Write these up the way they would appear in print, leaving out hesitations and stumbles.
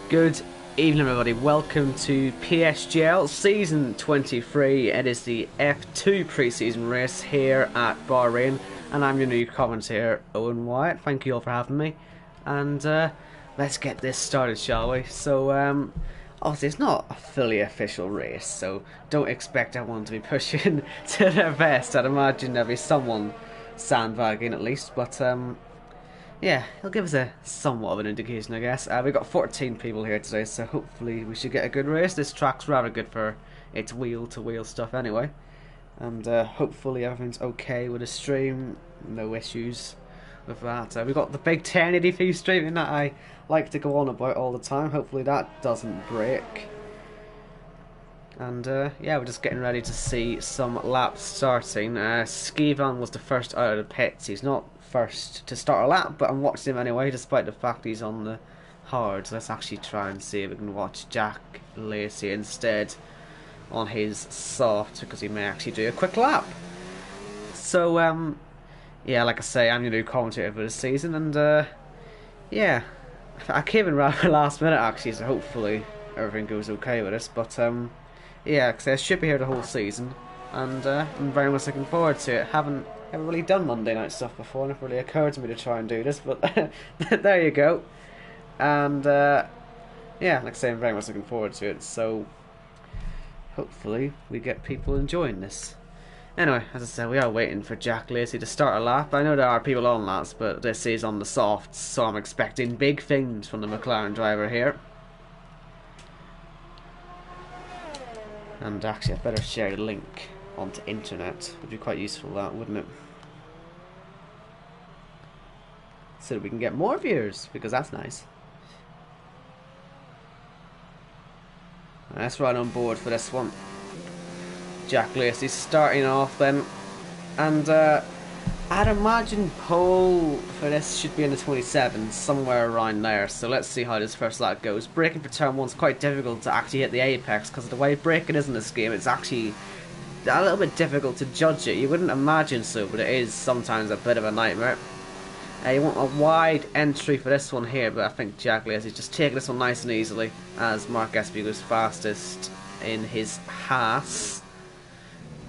Good evening, everybody. Welcome to PSGL Season 23. It is the F2 pre-season race here at Bahrain, and I'm your new commentator, Owen Wyatt. Thank you all for having me, and let's get this started, shall we? So, obviously, it's not a fully official race, so don't expect everyone to be pushing to their best. I'd imagine there'll be someone sandbagging at least, but yeah, it'll give us a somewhat of an indication, I guess. We've got 14 people here today, so hopefully we should get a good race. This track's rather good for its wheel-to-wheel stuff anyway. And hopefully everything's okay with the stream. No issues with that. We've got the big 1080p streaming that I like to go on about all the time. Hopefully that doesn't break. And yeah, we're just getting ready to see some laps starting. Skivan was the first out of the pits. He's not first to start a lap, but I'm watching him anyway, despite the fact he's on the hards. Let's actually try and see if we can watch Jack Lacey instead on his soft, because he may actually do a quick lap. So yeah, like I say, I'm your new commentator for this season, and yeah, I came in rather last minute actually, so hopefully everything goes okay with us. But yeah, because I should be here the whole season, and I'm very much looking forward to it. Haven't really done Monday night stuff before, and it really occurred to me to try and do this, but there you go. And yeah, like I say, I'm very much looking forward to it, so hopefully we get people enjoying this. Anyway, as I said, we are waiting for Jack Lacey to start a lap. I know there are people on laps, but this is on the softs, so I'm expecting big things from the McLaren driver here. And actually, I better share the link onto internet. Would be quite useful, that, wouldn't it? So that we can get more viewers, because that's nice. Let's run on board for this one. Jack Lacey starting off then, and I'd imagine pole for this should be in the 27s, somewhere around there. So let's see how this first lap goes. Braking for turn 1's quite difficult to actually hit the apex, because of the way braking is in this game. It's actually a little bit difficult to judge it. You wouldn't imagine so, but it is sometimes a bit of a nightmare. You want a wide entry for this one here, but I think Jack Lacey's just taking this one nice and easily, as Mark Espy goes fastest in his Haas.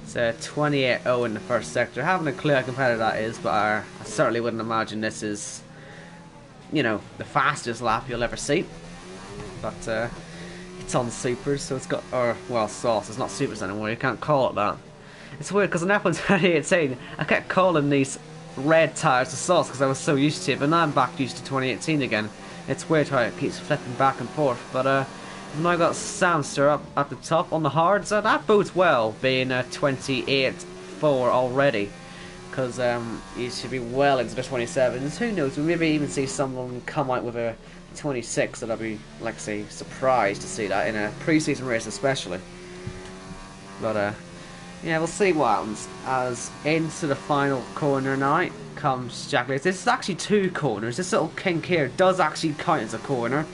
It's 28.0 in the first sector. I haven't a clue how competitive that is, but I certainly wouldn't imagine this is, you know, the fastest lap you'll ever see. But it's on supers, so it's got, or well, sauce. It's not supers anymore. You can't call it that. It's weird because in F1 2018, I kept calling these red tires the sauce because I was so used to it, but now I'm back used to 2018 again. It's weird how it keeps flipping back and forth. But we've now got Samster up at the top on the hards. That bodes well, being 28.4 already, because you should be well into the 27s. Who knows? We maybe even see someone come out with a 26. That I'd be, like I say, surprised to see that in a pre-season race especially. But yeah, we'll see what happens. As into the final corner now comes Jack Lacey. This is actually two corners. This little kink here does actually count as a corner.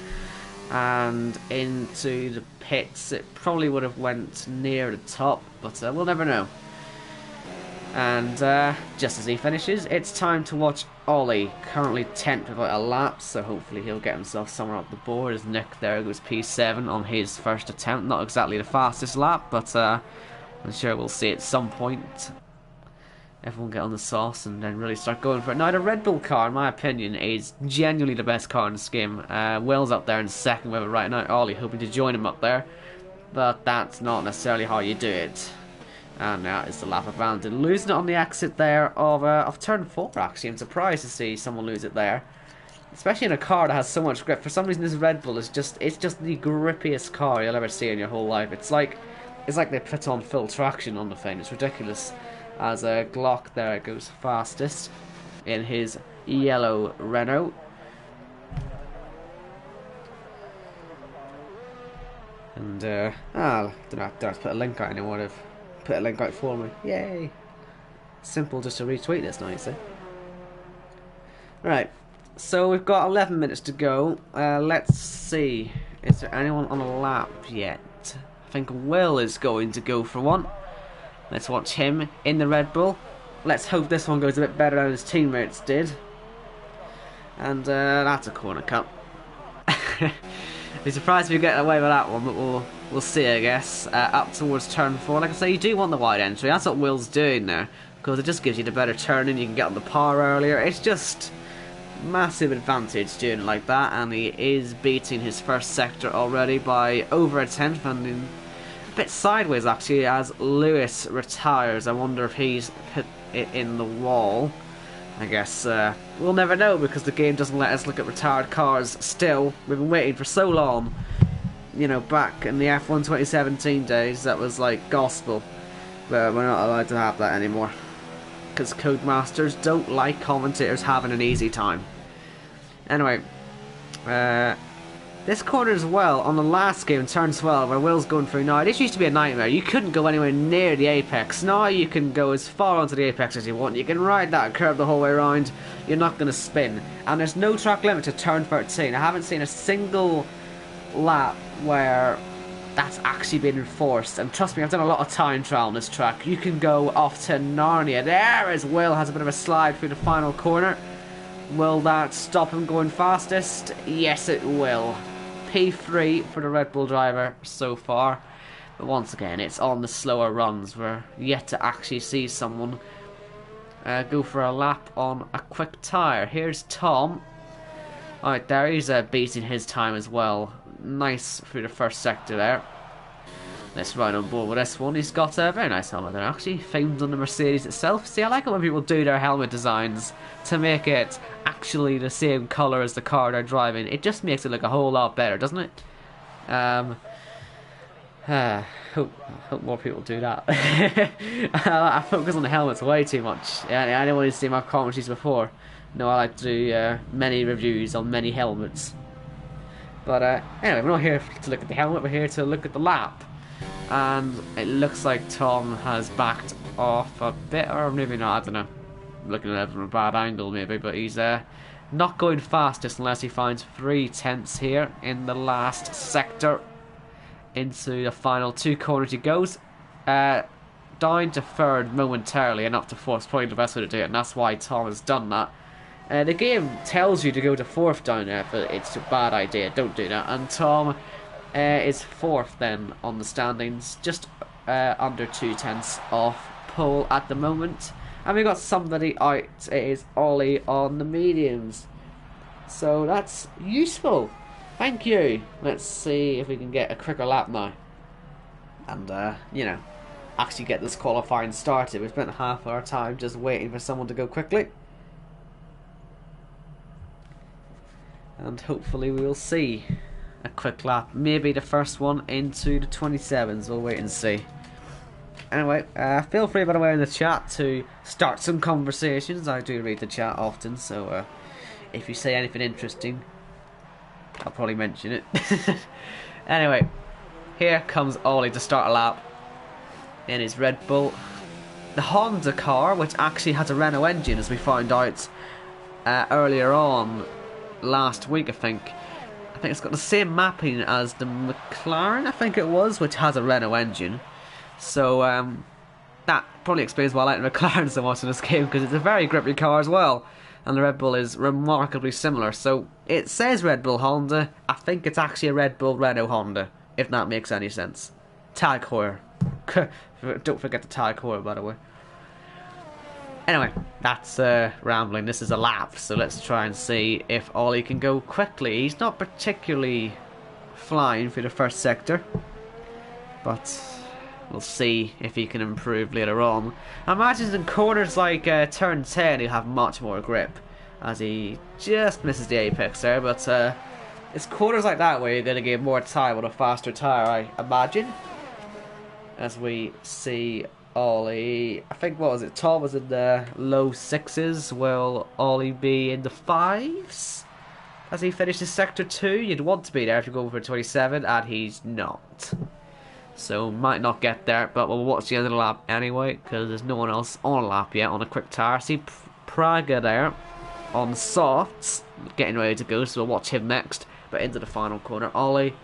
And into the pits, it probably would have went near the top, but we'll never know. And just as he finishes, it's time to watch Ollie, currently 10th without a lap, so hopefully he'll get himself somewhere up the board. As Nick there goes P7 on his first attempt. Not exactly the fastest lap, but I'm sure we'll see at some point. Everyone get on the sauce and then really start going for it. Now, the Red Bull car, in my opinion, is genuinely the best car in this game. Will's up there in second with it right now. Ollie hoping to join him up there. But that's not necessarily how you do it. And that is the lap abandoned. Losing it on the exit there of turn 4, actually. I'm surprised to see someone lose it there. Especially in a car that has so much grip. For some reason, this Red Bull is just the grippiest car you'll ever see in your whole life. It's like they put on full traction on the thing. It's ridiculous. As Glock there goes fastest in his yellow Renault. And don't have to put a link out anymore. They've put a link out for me. Yay! Simple just to retweet this now, you see. Right, so we've got 11 minutes to go. Let's see. Is there anyone on a lap yet? I think Will is going to go for one. Let's watch him in the Red Bull. Let's hope this one goes a bit better than his teammates did. And that's a corner cut. Be surprised if you get away with that one, but we'll see, I guess. Up towards turn 4. Like I say, you do want the wide entry. That's what Will's doing there, because it just gives you the better turning. You can get on the power earlier. It's just massive advantage doing it like that, and he is beating his first sector already by over a tenth, and a bit sideways actually as Lewis retires. I wonder if he's hit it in the wall. I guess we'll never know, because the game doesn't let us look at retired cars still. We've been waiting for so long. You know, back in the F1 2017 days, that was like gospel. But we're not allowed to have that anymore, because Codemasters don't like commentators having an easy time. Anyway, this corner as well, on the last game, turn 12, where Will's going through now, this used to be a nightmare. You couldn't go anywhere near the apex. Now you can go as far onto the apex as you want. You can ride that curve the whole way around. You're not going to spin. And there's no track limit to turn 13. I haven't seen a single lap where that's actually been enforced. And trust me, I've done a lot of time trial on this track. You can go off to Narnia. There is Will, has a bit of a slide through the final corner. Will that stop him going fastest? Yes, it will. P3 for the Red Bull driver so far. But once again, it's on the slower runs. We're yet to actually see someone go for a lap on a quick tyre. Here's Tom. Alright, there he's beating his time as well. Nice through the first sector there. Let's ride on board with this one. He's got a very nice helmet there, actually. Famed on the Mercedes itself. See, I like it when people do their helmet designs to make it actually the same colour as the car they're driving. It just makes it look a whole lot better, doesn't it? Hope more people do that. I focus on the helmets way too much. Yeah, I don't want to see my commentaries before. No, I like to do many reviews on many helmets. But anyway, we're not here to look at the helmet, we're here to look at the lap. And it looks like Tom has backed off a bit, or maybe not, I don't know. I'm looking at it from a bad angle maybe, but he's not going fastest unless he finds 3 tenths here in the last sector. Into the final 2 corners he goes. Down to third momentarily and up to fourth, probably the best way to do it, and that's why Tom has done that. The game tells you to go to fourth down there, but it's a bad idea, don't do that. And Tom is fourth then on the standings, just under 2 tenths off pole at the moment. And we got somebody out, it is Ollie on the mediums. So that's useful. Thank you. Let's see if we can get a quicker lap now. And, you know, actually get this qualifying started. We spent half our time just waiting for someone to go quickly. And hopefully we will see a quick lap. Maybe the first one into the 27s. We'll wait and see. Anyway, feel free, by the way, in the chat to start some conversations. I do read the chat often, so if you say anything interesting, I'll probably mention it. Anyway, here comes Ollie to start a lap in his Red Bull. The Honda car, which actually has a Renault engine, as we found out earlier on last week, I think it's got the same mapping as the McLaren, I think it was, which has a Renault engine. So that probably explains why I like the McLaren so much in this game, because it's a very grippy car as well, and the Red Bull is remarkably similar. So it says Red Bull Honda, I think it's actually a Red Bull Renault Honda, if that makes any sense. Tag Heuer. Don't forget the Tag Heuer, by the way. Anyway, that's rambling. This is a lap, so let's try and see if Ollie can go quickly. He's not particularly flying through the first sector, but we'll see if he can improve later on. I imagine in corners like turn 10 he'll have much more grip, as he just misses the apex there, but it's corners like that where you're going to get more time on a faster tyre, I imagine. As we see Ollie, I think, what was it, Tom was in the low 6s, will Ollie be in the 5s? As he finishes sector 2, you'd want to be there if you're going for 27, and he's not. So might not get there, but we'll watch the end of the lap anyway, because there's no one else on a lap yet on a quick tyre. See Praga there on softs, getting ready to go, so we'll watch him next. But into the final corner, Ollie,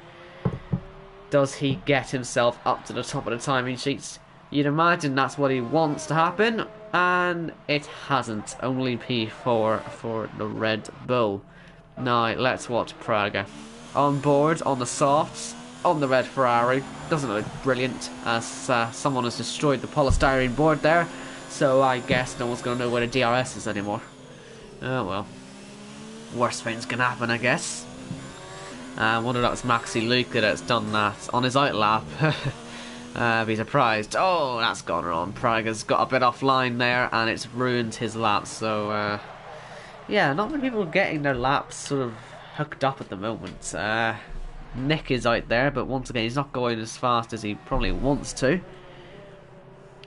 does he get himself up to the top of the timing sheets? You'd imagine that's what he wants to happen, and it hasn't. Only P4 for the Red Bull. Now let's watch Praga. on board on the softs on the red Ferrari. Doesn't look brilliant as someone has destroyed the polystyrene board there. So I guess no one's going to know where the DRS is anymore. Oh well. Worst things can happen, I guess. I wonder that was Maxi Luca that's done that on his out lap. Be surprised. Oh, that's gone wrong. Praga's got a bit offline there and it's ruined his lap. So, yeah, not many people getting their laps sort of hooked up at the moment. Nick is out there, but once again, he's not going as fast as he probably wants to.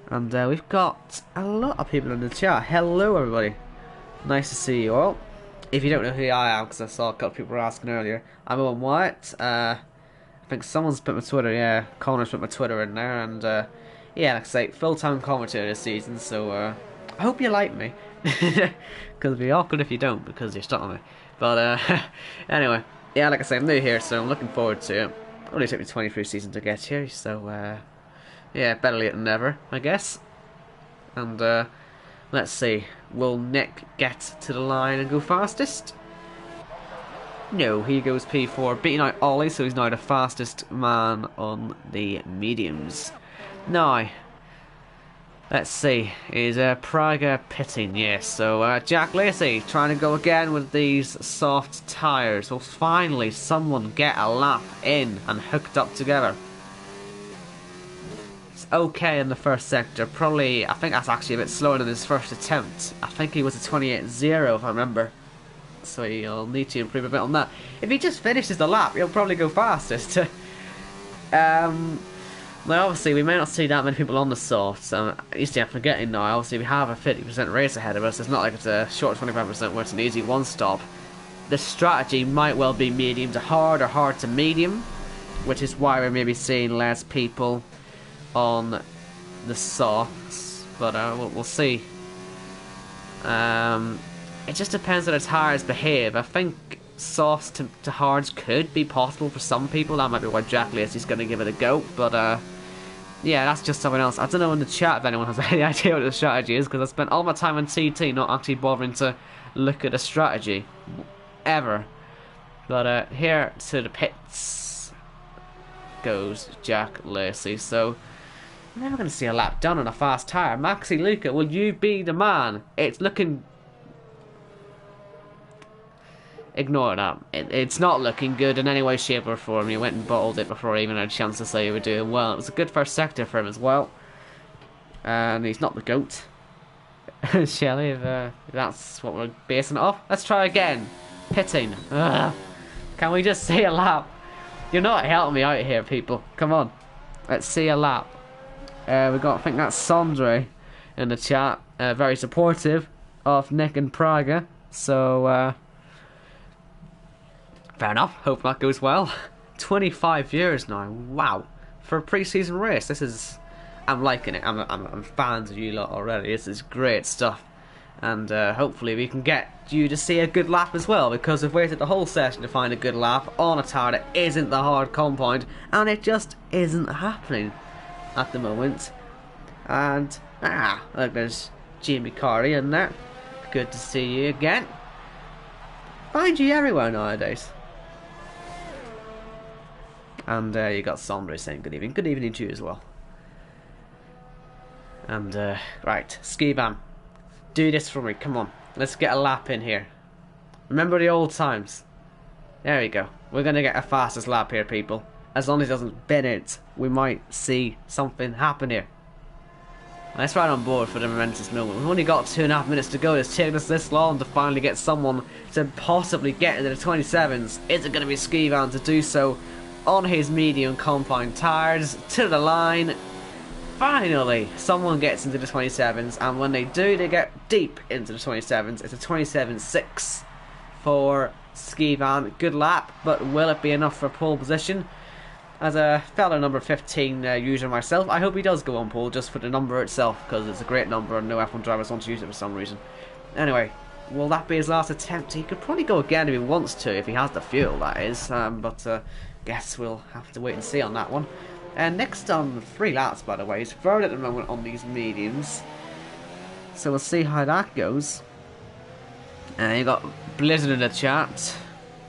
And we've got a lot of people in the chat. Hello, everybody. Nice to see you all. If you don't know who I am, because I saw a couple of people were asking earlier, I'm Owen Wyatt. I think someone's put my Twitter, yeah, Connor's put my Twitter in there, and yeah, like I say, full-time commentator this season, so I hope you like me. Because it'd be awkward if you don't, because you're stuck on me. But anyway, yeah, like I say, I'm new here, so I'm looking forward to it. Only took me 23 seasons to get here, so yeah, better late than never, I guess. And let's see, will Nick get to the line and go fastest? No, he goes P4, beating out Ollie, so he's now the fastest man on the mediums. Now, let's see, is Praga pitting? Yes, so Jack Lacey trying to go again with these soft tyres. Will finally someone get a lap in and hooked up together? Okay in the first sector, probably, I think that's actually a bit slower than his first attempt. I think he was a 28.0 if I remember, so he'll need to improve a bit on that. If he just finishes the lap, he'll probably go fastest. Now obviously we may not see that many people on the softs, you see I'm forgetting now, obviously we have a 50% race ahead of us. It's not like it's a short 25% where it's an easy one stop. The strategy might well be medium to hard or hard to medium, which is why we're maybe seeing less people on the softs, but we'll see. It just depends how the tyres behave. I think softs to hards could be possible for some people. That might be why Jack Lacey's going to give it a go, but yeah, that's just someone else. I don't know in the chat if anyone has any idea what the strategy is, because I spent all my time on TT not actually bothering to look at a strategy ever. But here to the pits goes Jack Lacey. So we're never going to see a lap done on a fast tyre. Maxi Luca, will you be the man? It's looking... Ignore that. It's not looking good in any way, shape or form. He went and bottled it before he even had a chance to say he was doing well. It was a good first sector for him as well. And he's not the GOAT. Shelley, if that's what we're basing it off. Let's try again. Pitting. Ugh. Can we just see a lap? You're not helping me out here, people. Come on. Let's see a lap. We got, I think that's Sondre in the chat, very supportive of Nick and Praga, so fair enough, hope that goes well. 25 years now, wow, for a pre-season race. This is, I'm liking it. I'm fans of you lot already. This is great stuff, and hopefully we can get you to see a good lap as well, because we've waited the whole session to find a good lap on a tyre that isn't the hard compound, and it just isn't happening at the moment. And look, there's Jamie Carey in there. Good to see you again. Find you everywhere nowadays. And you got Sondre saying good evening. Good evening to you as well. And right, Skiban, do this for me. Come on, let's get a lap in here. Remember the old times. There we go. We're gonna get a fastest lap here, people. As long as it doesn't bin it, we might see something happen here. Let's ride on board for the momentous moment. We've only got 2.5 minutes to go. It's taken us this long to finally get someone to possibly get into the 27s. Is it going to be Skivan to do so on his medium compound tyres? To the line. Finally, someone gets into the 27s, and when they do, they get deep into the 27s. It's a 27.6 for Skivan. Good lap, but will it be enough for pole position? As a fellow number 15 user myself, I hope he does go on pole just for the number itself, because it's a great number and no F1 drivers want to use it for some reason. Anyway, will that be his last attempt? He could probably go again if he wants to, if he has the fuel, that is. But guess we'll have to wait and see on that one. And next on 3 laps, by the way, he's third at the moment on these mediums. So we'll see how that goes. You got Blizzard in the chat.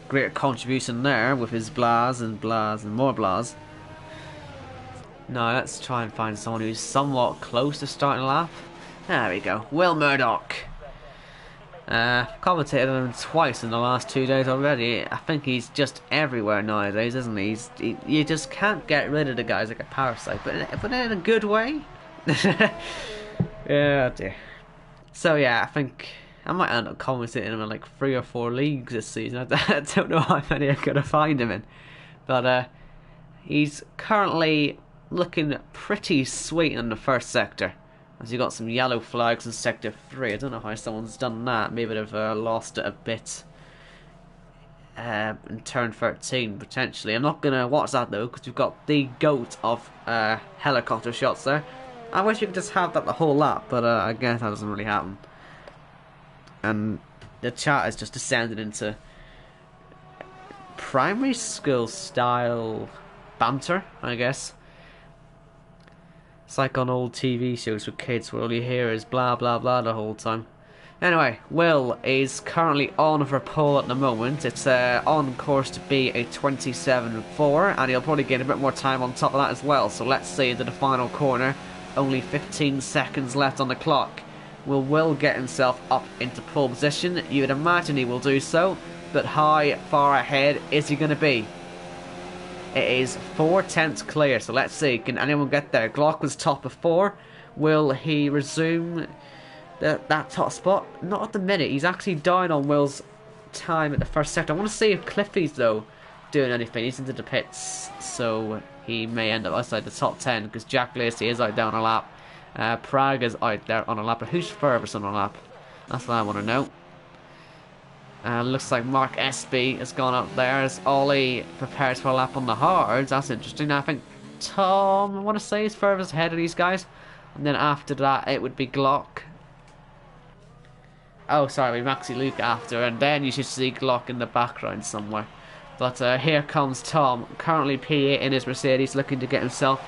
greater contribution there with his blahs and blahs and more blahs. Now let's try and find someone who's somewhat close to starting a lap. There we go, Will Murdoch. Commentated on him twice in the last 2 days already. I think he's just everywhere nowadays, isn't he? You just can't get rid of the guys like a parasite, but in a good way. Yeah, dear. So yeah, I think I might end up commentating him in like 3 or 4 leagues this season. I don't know how many I'm gonna find him in, but he's currently looking pretty sweet in the first sector. As you got some yellow flags in sector 3. I don't know how someone's done that. Maybe they've lost it a bit in turn 13 potentially. I'm not gonna watch that though because we've got the GOAT of helicopter shots there. I wish you could just have that the whole lap, but I guess that doesn't really happen. And the chat has just descended into primary school style banter, I guess. It's like on old TV shows with kids where all you hear is blah blah blah the whole time. Anyway, Will is currently on for pole at the moment. It's on course to be a 27.4, and he'll probably get a bit more time on top of that as well. So let's see into the final corner. Only 15 seconds left on the clock. Will Will get himself up into pole position? You would imagine he will do so, but how far ahead is he going to be? It is 4/10 clear, so let's see, can anyone get there? Glock was top before. Will he resume that top spot? Not at the minute. He's actually down on Will's time at the first sector. I want to see if Cliffy's, though, doing anything. He's into the pits, so he may end up outside the top 10, because Jack Lacey is out there on a lap. Prague is out there on a lap, but who's furthest on a lap? That's what I want to know. Looks like Mark SB has gone up there as Ollie prepares for a lap on the hards. That's interesting. I think Tom, I want to say, is furthest ahead of these guys. And then after that, it would be Glock. Oh, sorry, Maxi Luke after. And then you should see Glock in the background somewhere. But here comes Tom, currently P8 in his Mercedes, looking to get himself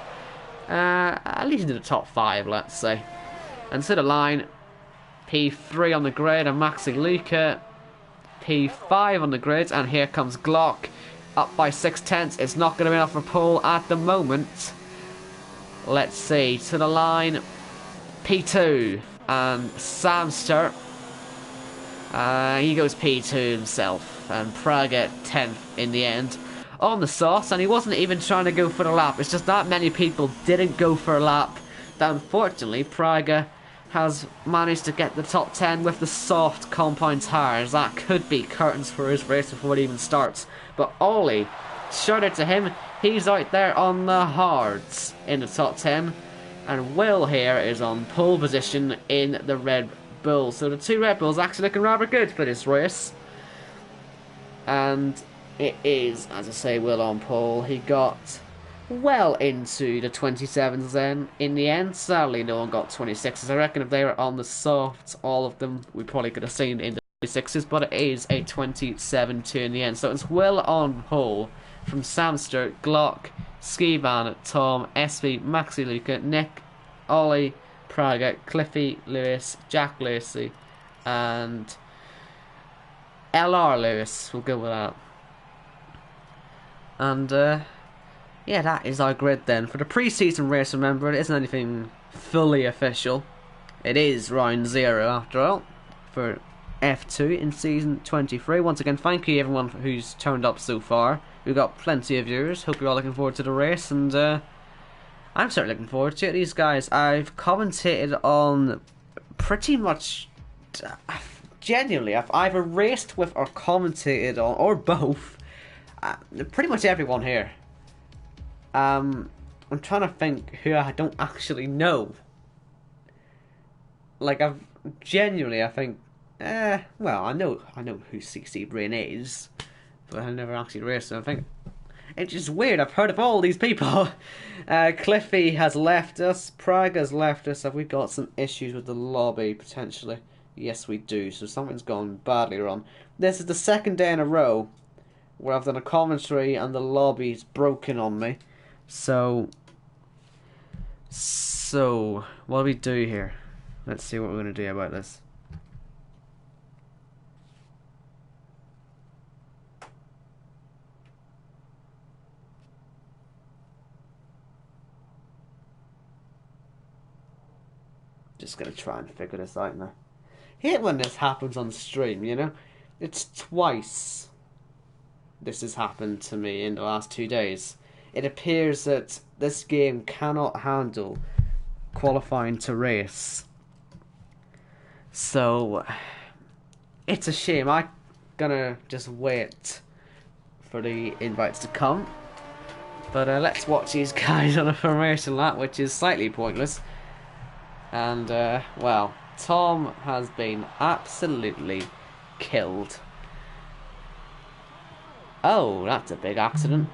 at least into the top 5, let's say. And to the line, P3 on the grid, and Maxi Luca. P5 on the grid, and here comes Glock up by 6/10. It's not going to be enough for pole at the moment. Let's see, to the line, P2 and Samster. He goes P2 himself, and Prague at 10th in the end on the sauce, and he wasn't even trying to go for the lap. It's just that many people didn't go for a lap that unfortunately Prague has managed to get the top 10 with the soft compound tires. That could be curtains for his race before it even starts. But Ollie, shout out to him, he's out there on the hards in the top 10. And Will here is on pole position in the Red Bull. So the 2 Red Bulls actually looking rather good for this race. And it is, as I say, Will on pole. He got well into the 27s then. In the end, sadly, no one got 26s. I reckon if they were on the softs, all of them, we probably could have seen in the 26s, but it is a 27-2 in the end. So it's Will on pole from Samster, Glock, Ski Van, Tom, SV, Maxi Luca, Nick, Ollie, Praga, Cliffy, Lewis, Jack Lacey, and LR Lewis. We'll go with that. And, yeah, that is our grid then. For the pre-season race, remember, it isn't anything fully official. It is round 0 after all, for F2 in season 23. Once again, thank you everyone who's turned up so far. We've got plenty of viewers. Hope you're all looking forward to the race, and I'm certainly looking forward to it. These guys, I've commentated on pretty much, genuinely, I've either raced with or commentated on, or both, pretty much everyone here. I'm trying to think who I don't actually know. Like, I think, well, I know who CC Brain is, but I never actually raced him. I think it's just weird. I've heard of all these people. Cliffy has left us. Prague has left us. Have we got some issues with the lobby potentially? Yes, we do. So something's gone badly wrong. This is the second day in a row where I've done a commentary and the lobby's broken on me. So what do we do here? Let's see what we're going to do about this. just gonna try and figure this out now. I hate when this happens on stream, you know? It's twice this has happened to me in the last 2 days. It appears that this game cannot handle qualifying to race. So, it's a shame. I'm gonna just wait for the invites to come. But let's watch these guys on a formation lap, which is slightly pointless. And, well, Tom has been absolutely killed. Oh, that's a big accident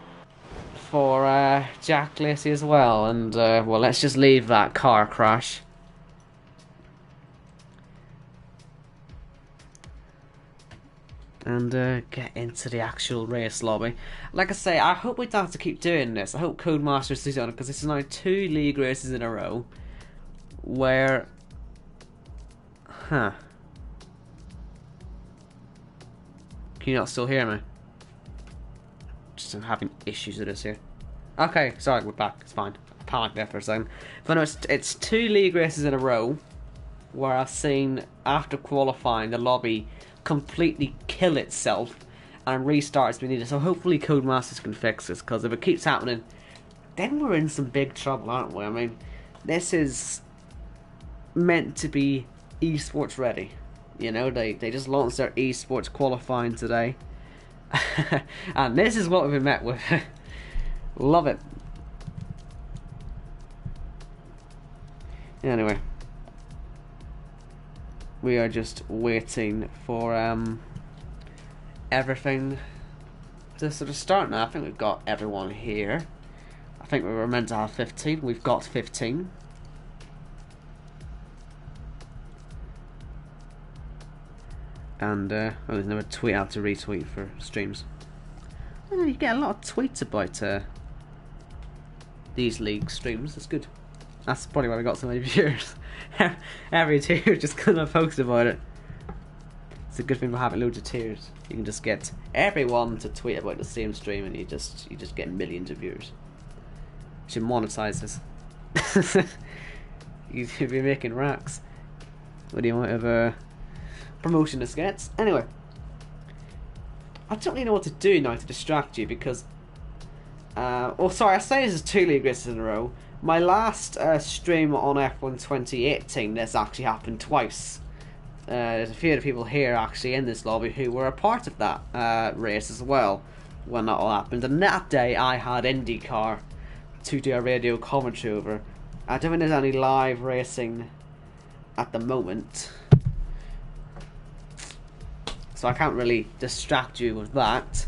for Jack Lacey as well. And, well, let's just leave that car crash. And get into the actual race lobby. Like I say, I hope we don't have to keep doing this. I hope Codemasters sees on it, because this is now 2 league races in a row where... Huh. Can you not still hear me? Just having issues with this here. Okay, sorry, we're back. It's fine. I panicked there for a second. But no, it's 2 league races in a row where I've seen, after qualifying, the lobby completely kill itself and restarts we need it. So hopefully Codemasters can fix this, because if it keeps happening, then we're in some big trouble, aren't we? I mean, this is meant to be esports ready. You know, they just launched their esports qualifying today. And this is what we've been met with. Love it. Anyway, we are just waiting for everything to sort of start now. I think we've got everyone here. I think we were meant to have 15. We've got 15. And oh, there's another tweet out to retweet for streams. Oh, you get a lot of tweets about these league streams. That's good. That's probably why we got so many viewers. Every tier just gonna post about it. It's a good thing for having loads of tiers. You can just get everyone to tweet about the same stream, and you just get millions of viewers. You should monetize this. You'd be making racks. What do you want of promotion this gets? Anyway, I don't really know what to do now to distract you, because oh sorry, I say this is 2 league races in a row. My last stream on F1 2018, this actually happened twice. There's a few of the people here actually in this lobby who were a part of that race as well when that all happened. And that day I had IndyCar to do a radio commentary over. I don't think there's any live racing at the moment, so I can't really distract you with that.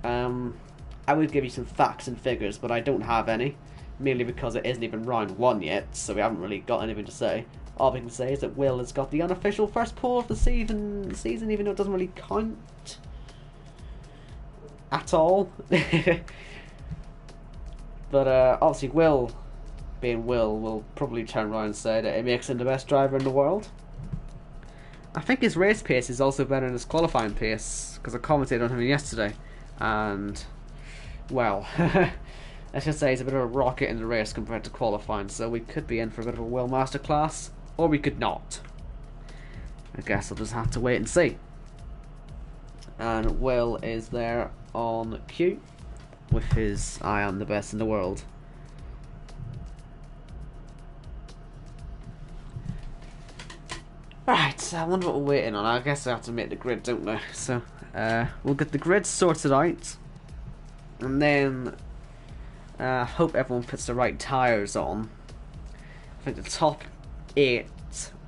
I would give you some facts and figures, but I don't have any. Merely because it isn't even round 1 yet, so we haven't really got anything to say. All we can say is that Will has got the unofficial first pole of the season, even though it doesn't really count at all. But obviously Will, being will probably turn around and say that it makes him the best driver in the world. I think his race pace is also better than his qualifying pace, because I commented on him yesterday, and, well... Let's just say he's a bit of a rocket in the race compared to qualifying, so we could be in for a bit of a Will masterclass, or we could not. I guess I'll just have to wait and see. And Will is there on cue with his "I am the best in the world." Right, so I wonder what we're waiting on. I guess I have to make the grid, don't I? So we'll get the grid sorted out, and then hope everyone puts the right tyres on. I think the top 8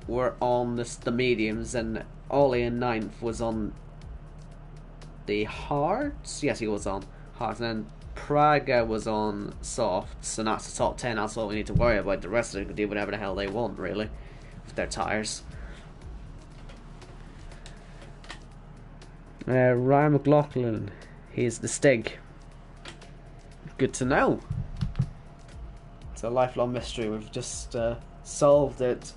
were on the mediums, and Ollie in 9th was on the hards. Yes, he was on hards, and then Praga was on softs, and that's the top 10. That's all we need to worry about. The rest of them can do whatever the hell they want, really, with their tyres. Ryan McLaughlin, he's the Stig. Good to know. It's a lifelong mystery. We've just solved it.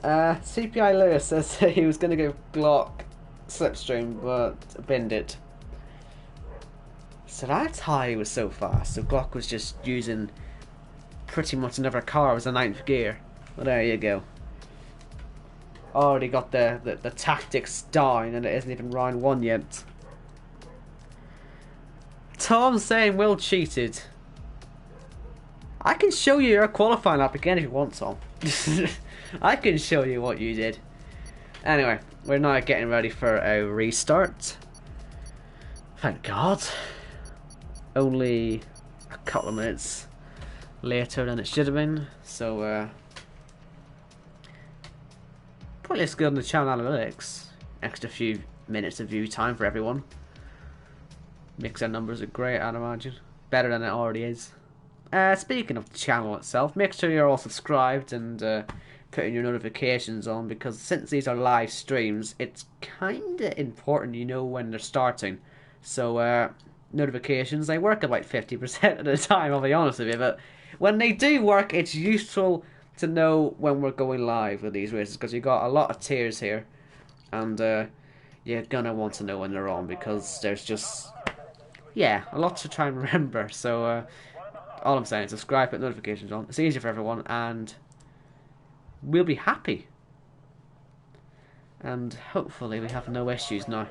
CPI Lewis says he was going to give Glock slipstream, but binned it. So that's how he was so fast. So Glock was just using pretty much another car was a 9th gear. Well, there you go. Already got the tactics down, and it isn't even round 1 yet. Tom saying Will cheated. I can show you your qualifying lap again if you want, Tom. I can show you what you did. Anyway, we're now getting ready for a restart. Thank God. Only a couple of minutes later than it should have been. So, probably looks good on the channel analytics. Extra few minutes of view time for everyone. Makes our numbers look great, I'd imagine. Better than it already is. Speaking of the channel itself, make sure you're all subscribed and putting your notifications on, because since these are live streams, it's kinda important you know when they're starting. So notifications, they work about 50% of the time, I'll be honest with you, but when they do work, it's useful to know when we're going live with these races, because you've got a lot of tiers here, and you're gonna want to know when they're on, because there's just, yeah, a lot to try and remember. So all I'm saying is subscribe, put notifications on. It's easier for everyone, and we'll be happy. And hopefully we have no issues now.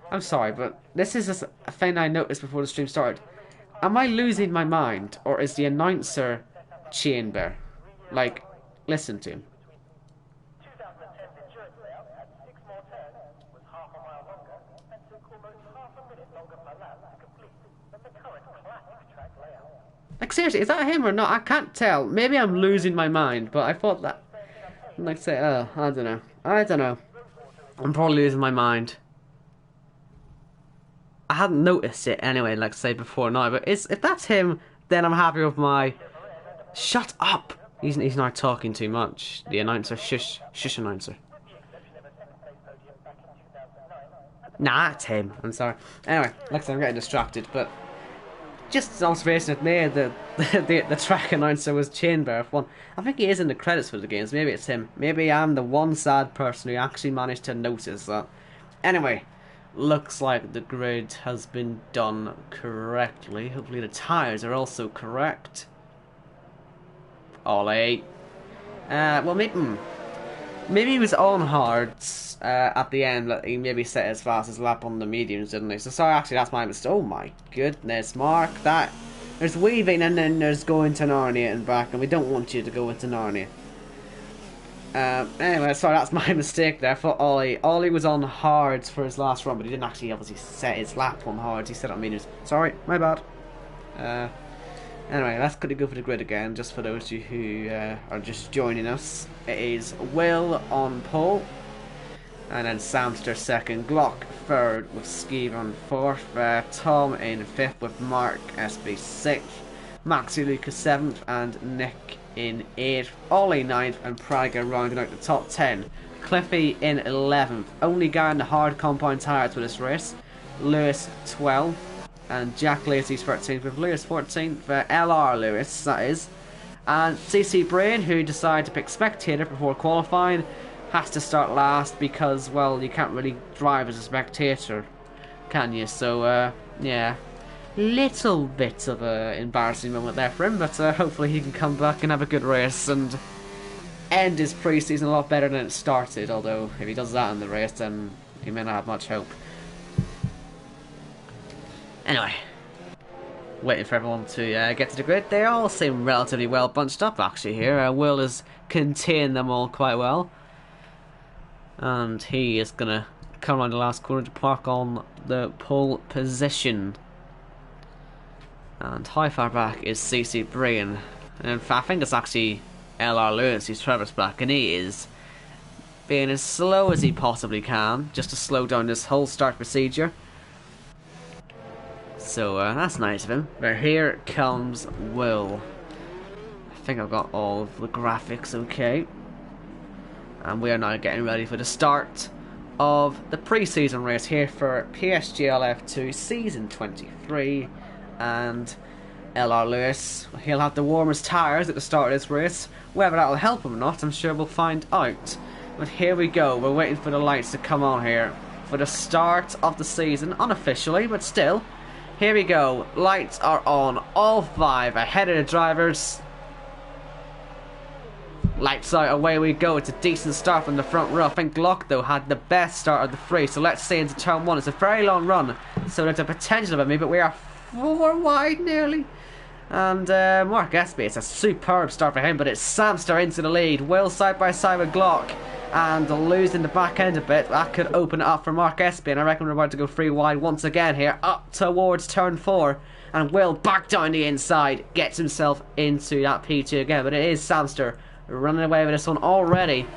I'm sorry, but this is a thing I noticed before the stream started. Am I losing my mind, or is the announcer chamber? Like, listen to him. Like, seriously, is that him or not? I can't tell. Maybe I'm losing my mind, but I thought that... Like, say, oh, I don't know. I don't know. I'm probably losing my mind. I hadn't noticed it anyway, like I say before now, but if that's him, then I'm happy with my... Shut up! He's not talking too much. The announcer, shush announcer. Nah, it's him. I'm sorry. Anyway, like I say, I'm getting distracted, but... Just an observation it made, the track announcer was Chamber F1. I think he is in the credits for the games. Maybe it's him. Maybe I'm the one sad person who actually managed to notice that. Anyway, looks like the grid has been done correctly. Hopefully the tyres are also correct. Ollie. Well, maybe he was on hards at the end. Like, he maybe set his fastest lap on the mediums, didn't he? So sorry, actually, that's my mistake. Oh my goodness, Mark, that there's weaving and then there's going to Narnia and back, and we don't want you to go into Narnia. Anyway, sorry, that's my mistake there. For Ollie was on hards for his last run, but he didn't actually obviously set his lap on hards. He set it on mediums. Sorry, my bad. Anyway, let's quickly go for the grid again, just for those of you who are just joining us. It is Will on pole, and then Samster second, Glock third with Skeeve on fourth, Tom in fifth with Mark SB sixth, Maxi Lucas seventh, and Nick in eighth, Ollie ninth, and Praga rounding out the top 10. Cliffy in 11th, only guy in the hard compound tyres for this race, Lewis 12th. And Jack Lacey's 13th with Lewis 14th, LR Lewis, that is. And CC Brain, who decided to pick spectator before qualifying, has to start last because, well, you can't really drive as a spectator, can you? So, yeah, little bit of an embarrassing moment there for him, but hopefully he can come back and have a good race and end his pre-season a lot better than it started, although if he does that in the race, then he may not have much hope. Anyway, waiting for everyone to get to the grid. They all seem relatively well bunched up actually here. Will has contained them all quite well. And he is going to come around the last corner to park on the pole position. And how far back is CC Brain? And in fact, I think it's actually LR Lewis who's Trevor's back, and he is being as slow as he possibly can, just to slow down this whole start procedure. So that's nice of him. But here comes Will. I think I've got all of the graphics okay. And we are now getting ready for the start of the pre-season race here for PSGL F2 Season 23. And LR Lewis, he'll have the warmest tyres at the start of this race. Whether that'll help him or not, I'm sure we'll find out. But here we go. We're waiting for the lights to come on here for the start of the season, unofficially, but still. Here we go. Lights are on. All 5 ahead of the drivers. Lights out, away we go. It's a decent start from the front row. I think Glock, though, had the best start of the 3. So let's see into turn 1. It's a very long run, so there's a potential of me, but we are 4 wide nearly. And Mark Espy, it's a superb start for him, but it's Samster into the lead. Will side by side with Glock, and losing the back end a bit. That could open it up for Mark Espy, and I reckon we're about to go 3 wide once again here, up towards turn 4. And Will back down the inside, gets himself into that P2 again, but it is Samster running away with this one already,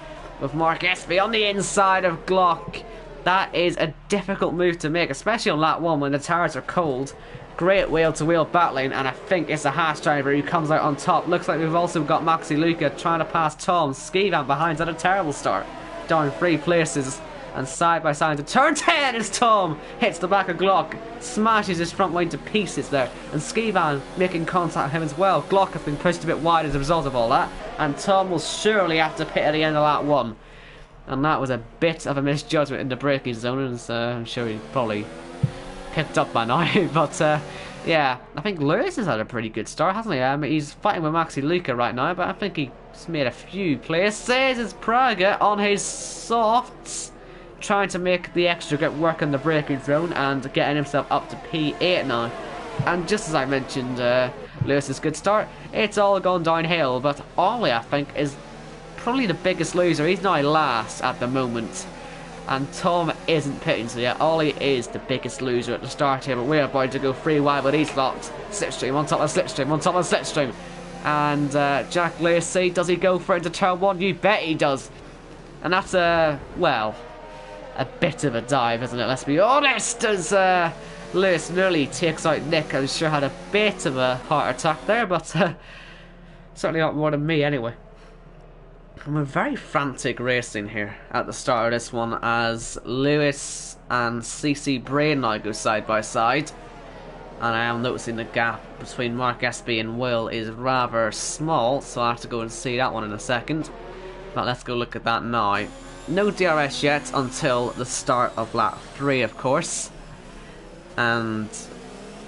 with Mark Espy on the inside of Glock. That is a difficult move to make, especially on lap 1 when the tires are cold. Great wheel-to-wheel battling, and I think it's a Haas driver who comes out on top. Looks like we've also got Maxi Luca trying to pass Tom. Skivan behind's had a terrible start, down 3 places, and side by side to turn 10 is Tom. Hits the back of Glock, smashes his front wing to pieces there, and Skivan making contact with him as well. Glock has been pushed a bit wide as a result of all that, and Tom will surely have to pit at the end of lap 1. And that was a bit of a misjudgment in the braking zone, and I'm sure he probably picked up by now. But yeah, I think Lewis has had a pretty good start, hasn't he? He's fighting with Maxi Luca right now, but I think he's made a few places. It's Praga on his softs, trying to make the extra grip work in the braking zone and getting himself up to P8 now. And just as I mentioned, Lewis's good start, it's all gone downhill. But Ollie, I think, is probably the biggest loser. He's now last at the moment, and Tom isn't pitting, so yeah, Ollie is the biggest loser at the start here. But we're about to go 3 wide with these locked. Slipstream on top of Slipstream, on top of Slipstream. And Jack Lacey, does he go for it into turn 1? You bet he does. And that's well, a bit of a dive, isn't it? Let's be honest, as Lewis nearly takes out Nick. I'm sure had a bit of a heart attack there, but certainly not more than me anyway. And we're very frantic racing here at the start of this one, as Lewis and CC Brain now go side by side. And I am noticing the gap between Mark Espy and Will is rather small, so I'll have to go and see that one in a second. But let's go look at that now. No DRS yet until the start of lap 3, of course. And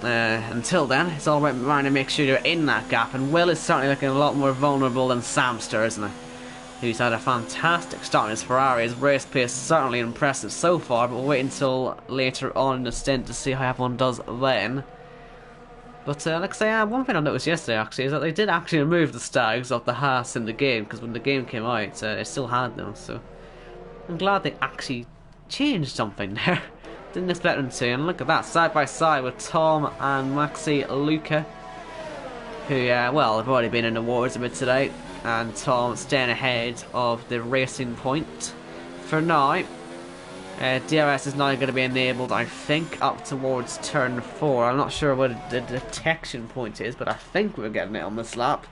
until then, it's all about trying to make sure you're in that gap. And Will is certainly looking a lot more vulnerable than Samster, isn't he? Who's had a fantastic start in his Ferrari. His race pace is certainly impressive so far, but we'll wait until later on in the stint to see how everyone does then. But like I say, one thing I noticed yesterday actually is that they did actually remove the stags of the Haas in the game, because when the game came out, they still had them. So I'm glad they actually changed something there. Didn't expect them to. And look at that, side by side with Tom and Maxi Luca, who, well, have already been in the wars a bit today. And Tom staying ahead of the racing point for now. DRS is now going to be enabled, I think, up towards turn 4. I'm not sure what the detection point is, but I think we're getting it on this lap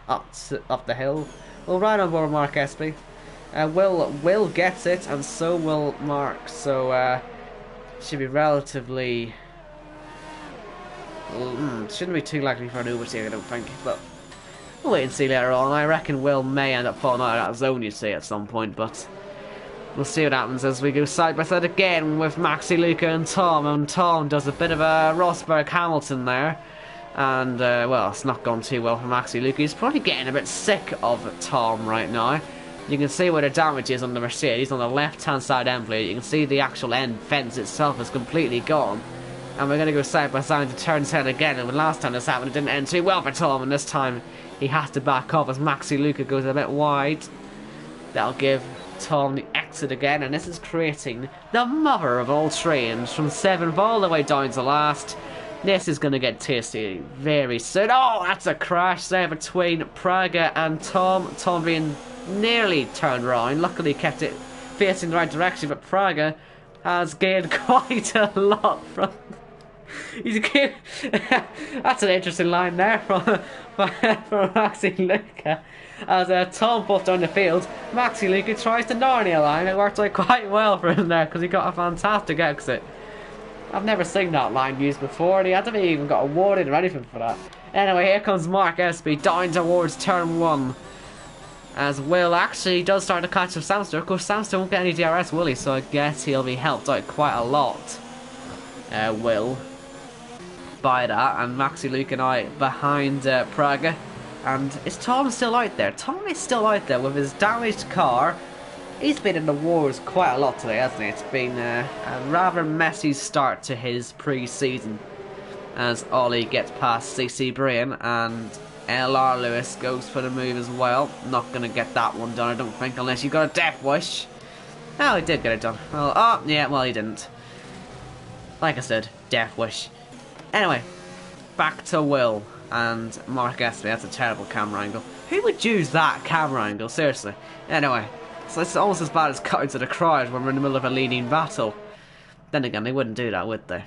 up the hill. Well, right on board Mark Espy. Will gets it, and so will Mark. So should be relatively shouldn't be too likely for an overtake, I don't think, but we'll wait and see later on. I reckon Will may end up falling out of that zone, you see, at some point, but we'll see what happens as we go side by side again with Maxi Luca and Tom does a bit of a Rosberg Hamilton there, and well, it's not gone too well for Maxi Luca. He's probably getting a bit sick of Tom right now. You can see where the damage is on the Mercedes on the left hand side end plate. You can see the actual end fence itself is completely gone. And we're going to go side by side to turn 10 again. And last time this happened, it didn't end too well for Tom. And this time, he has to back off as Maxi Luca goes a bit wide. That'll give Tom the exit again. And this is creating the mother of all trains from 7th all the way down to last. This is going to get tasty very soon. Oh, that's a crash there between Praga and Tom. Tom being nearly turned around. Luckily kept it facing the right direction. But Praga has gained quite a lot from... That's an interesting line there from Maxi Luca. As Tom puffed down the field, Maxi Luca tries the Narnia line. It worked out quite well for him there because he got a fantastic exit. I've never seen that line used before, and he hadn't even got awarded or anything for that. Anyway, here comes Mark Espy down towards turn 1. As Will actually does start to catch up Samster. Of course, Samster won't get any DRS, will he? So I guess he'll be helped out quite a lot. Will. by that, and Maxi, Luke and I behind Praga. And is Tom still out there? Tom is still out there with his damaged car. He's been in the wars quite a lot today, hasn't he? It's been a rather messy start to his pre-season, as Ollie gets past CC Brian, and LR Lewis goes for the move as well. Not going to get that one done, I don't think, unless you got a death wish. Oh, he did get it done. Well, oh, yeah, well, he didn't. Like I said, death wish. Anyway, back to Will and Mark Espy. That's a terrible camera angle. Who would use that camera angle, seriously? Anyway, so it's almost as bad as cutting to the crowd when we're in the middle of a leading battle. Then again, they wouldn't do that, would they?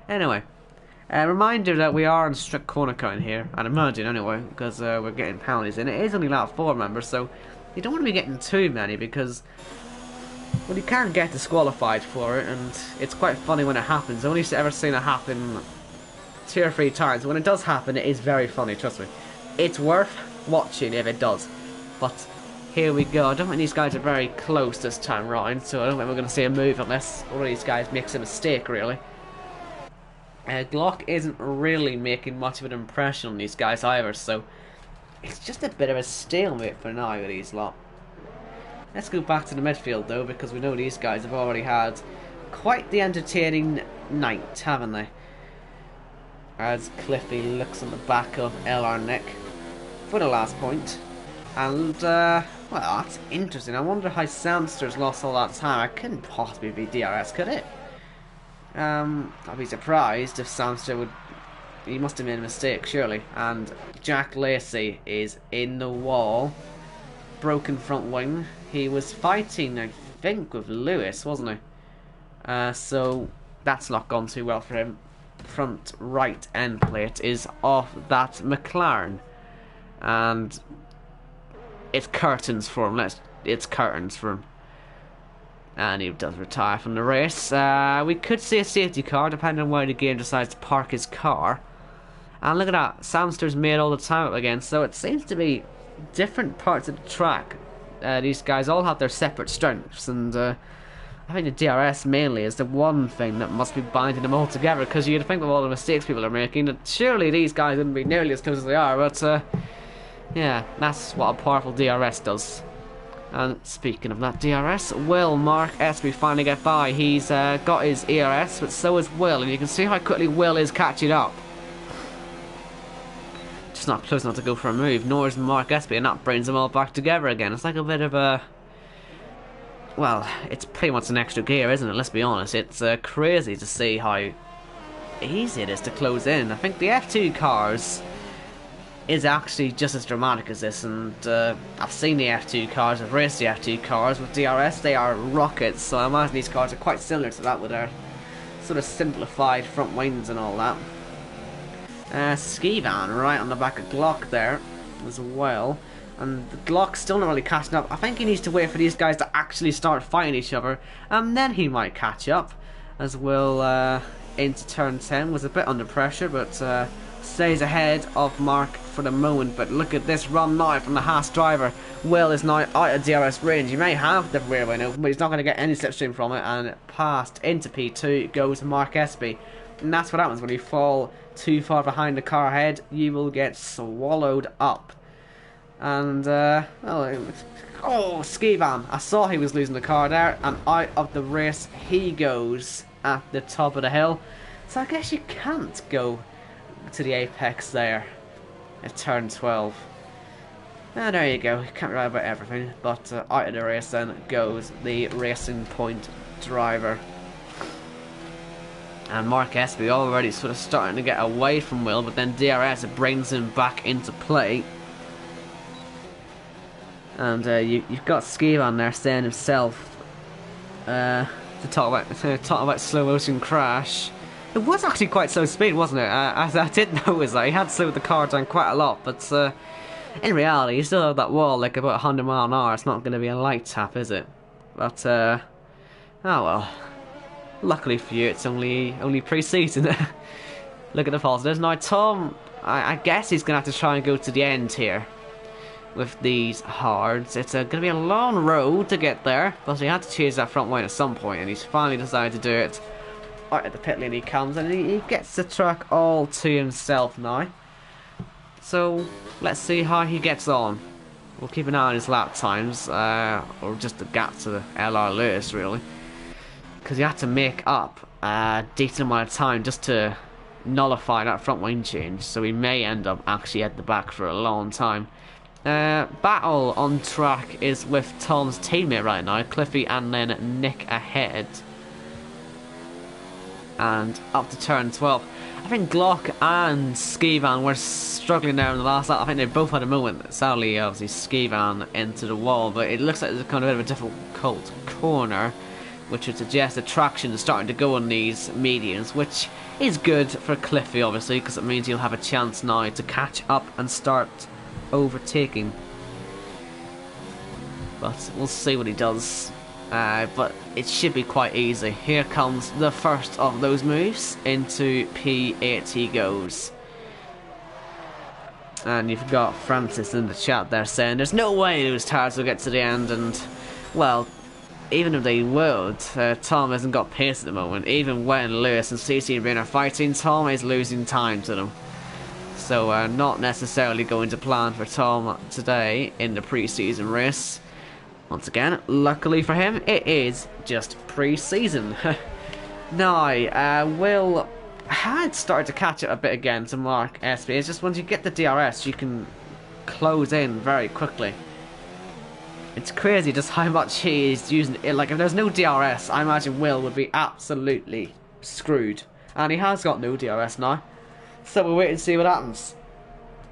Anyway, a reminder that we are on strict corner count here, I'd imagine anyway, because we're getting penalties in. It is only lap 4, remember, so you don't want to be getting too many because, well, you can't get disqualified for it, and it's quite funny when it happens. I've only ever seen it happen 2 or 3 times. When it does happen, it is very funny, trust me. It's worth watching if it does. But here we go. I don't think these guys are very close this time round, so I don't think we're going to see a move unless one of these guys makes a mistake, really. Glock isn't really making much of an impression on these guys either, so it's just a bit of a stalemate for now with these lot. Let's go back to the midfield though, because we know these guys have already had quite the entertaining night, haven't they? As Cliffy looks on the back of LR Nick for the last point. And, well, that's interesting. I wonder how Samster's lost all that time. It couldn't possibly be DRS, could it? I'd be surprised if Samster would... He must have made a mistake, surely. And Jack Lacey is in the wall. Broken front wing. He was fighting, I think, with Lewis, wasn't he? So that's not gone too well for him. Front right end plate is off that McLaren. And it's curtains for him. It's curtains for him. And he does retire from the race. We could see a safety car, depending on where the game decides to park his car. And look at that, Samster's made all the time up again. So it seems to be different parts of the track. These guys all have their separate strengths, and I think the DRS mainly is the one thing that must be binding them all together. Because you'd think with all the mistakes people are making, that surely these guys wouldn't be nearly as close as they are. But yeah, that's what a powerful DRS does. And speaking of that DRS, Will Mark Espy finally get by. He's got his ERS, but so is Will, and you can see how quickly Will is catching up. Just not close enough to go for a move, nor is Mark Espy, and that brings them all back together again. It's like a bit of a... Well, it's pretty much an extra gear, isn't it? Let's be honest. It's crazy to see how easy it is to close in. I think the F2 cars is actually just as dramatic as this, and I've seen the F2 cars, I've raced the F2 cars with DRS. They are rockets, so I imagine these cars are quite similar to that with their sort of simplified front wings and all that. Ski van right on the back of Glock there as well, and the Glock's still not really catching up. I think he needs to wait for these guys to actually start fighting each other, and then he might catch up. As Will into turn 10 was a bit under pressure, but stays ahead of Mark for the moment. But look at this run now from the Haas driver. Will is now out of DRS range. He may have the rear wing open, but he's not going to get any slipstream from it, and past into P2 goes Mark Espy. And that's what happens when you fall too far behind the car ahead. You will get swallowed up. And oh, ski van. I saw he was losing the car there, and out of the race he goes at the top of the hill. So I guess you can't go to the apex there at turn 12. And there you go. You can't write about everything, but out of the race then goes the Racing Point driver. And Mark Espy already sort of starting to get away from Will, but then DRS brings him back into play. And you've got Skivan there saying himself to talk about slow motion crash. It was actually quite slow speed, wasn't it? I did notice that he had slowed the car down quite a lot, but in reality, you still have that wall like about 100 miles an hour. It's not going to be a light tap, is it? But oh well. Luckily for you, it's only pre-season. Look at the positives. Now Tom, I guess he's going to have to try and go to the end here. with these hards. It's going to be a long road to get there, but he had to chase that front line at some point, and he's finally decided to do it. Right at the pit lane he comes, and he gets the track all to himself now. So let's see how he gets on. We'll keep an eye on his lap times, or just the gap to the LR Lewis, really, because he had to make up a decent amount of time just to nullify that front line change, so he may end up actually at the back for a long time. Battle on track is with Tom's teammate right now, Cliffy, and then Nick ahead. And up to turn 12. I think Glock and Skivan were struggling there in the last lap. I think they both had a moment. Sadly, obviously, Skivan into the wall, but it looks like there's kind of a bit of a difficult corner, which would suggest the traction is starting to go on these mediums, which is good for Cliffy, obviously, because it means he'll have a chance now to catch up and start overtaking. But we'll see what he does. But it should be quite easy. Here comes the first of those moves. Into P8 he goes. And you've got Francis in the chat there saying there's no way those tires will get to the end, and well, even if they would, Tom hasn't got pace at the moment. Even when Lewis and CC and Brain are fighting, Tom is losing time to them. So not necessarily going to plan for Tom today in the pre-season race. Once again, luckily for him, it is just pre-season. Now, Will had started to catch it a bit again to Mark SP. It's just once you get the DRS, you can close in very quickly. It's crazy just how much he is using it. Like, if there's no DRS, I imagine Will would be absolutely screwed. And he has got no DRS now. So we'll wait and see what happens.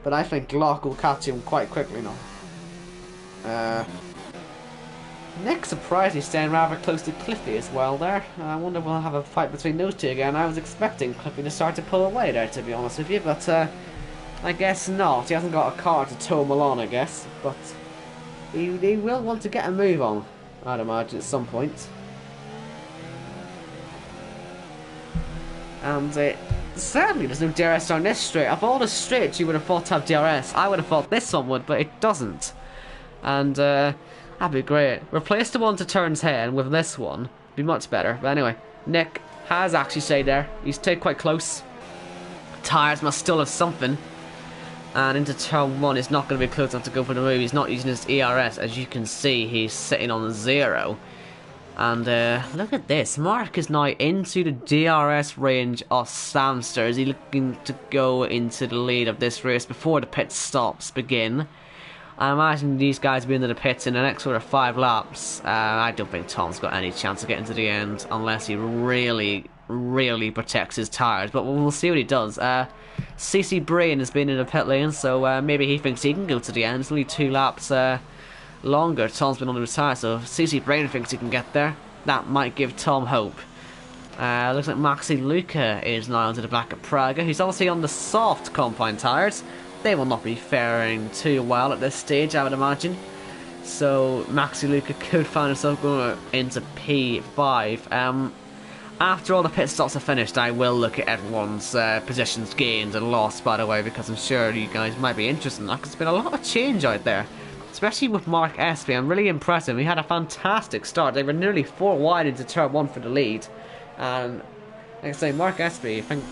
But I think Glock will catch him quite quickly now. Nick surprisingly staying rather close to Cliffy as well there. I wonder if we'll have a fight between those two again. I was expecting Cliffy to start to pull away there, to be honest with you, but I guess not. He hasn't got a car to tow him along, I guess, but he will want to get a move on, I'd imagine, at some point. And sadly there's no DRS on this straight. Of all the straights you would have thought to have DRS, I would have thought this one would, but it doesn't. And that'd be great. Replace the one to turn 10 with this one. Be much better. But anyway, Nick has actually stayed there. He's stayed quite close. Tyres must still have something. And into turn 1 is not going to be close enough to go for the move. He's not using his ERS. As you can see, he's sitting on 0. And look at this. Mark is now into the DRS range of Samster. Is he looking to go into the lead of this race before the pit stops begin? I imagine these guys will be into the pits in the next sort of 5 laps. I don't think Tom's got any chance of getting to the end unless he really protects his tyres. But we'll see what he does. CC Brain has been in the pit lane, so maybe he thinks he can go to the end. It's only 2 laps longer. Tom's been on the tire, so if CC Brain thinks he can get there, that might give Tom hope. Looks like Maxi Luca is now onto the back of Praga. He's obviously on the soft compound tyres. They will not be faring too well at this stage, I would imagine. So Maxi Luca could find himself going into P5. After all the pit stops are finished, I will look at everyone's positions gained and lost, by the way, because I'm sure you guys might be interested in that, because there's been a lot of change out there. Especially with Mark Espy. I'm really impressed. He had a fantastic start. They were nearly 4 wide into turn 1 for the lead. And like I say, Mark Espy, I think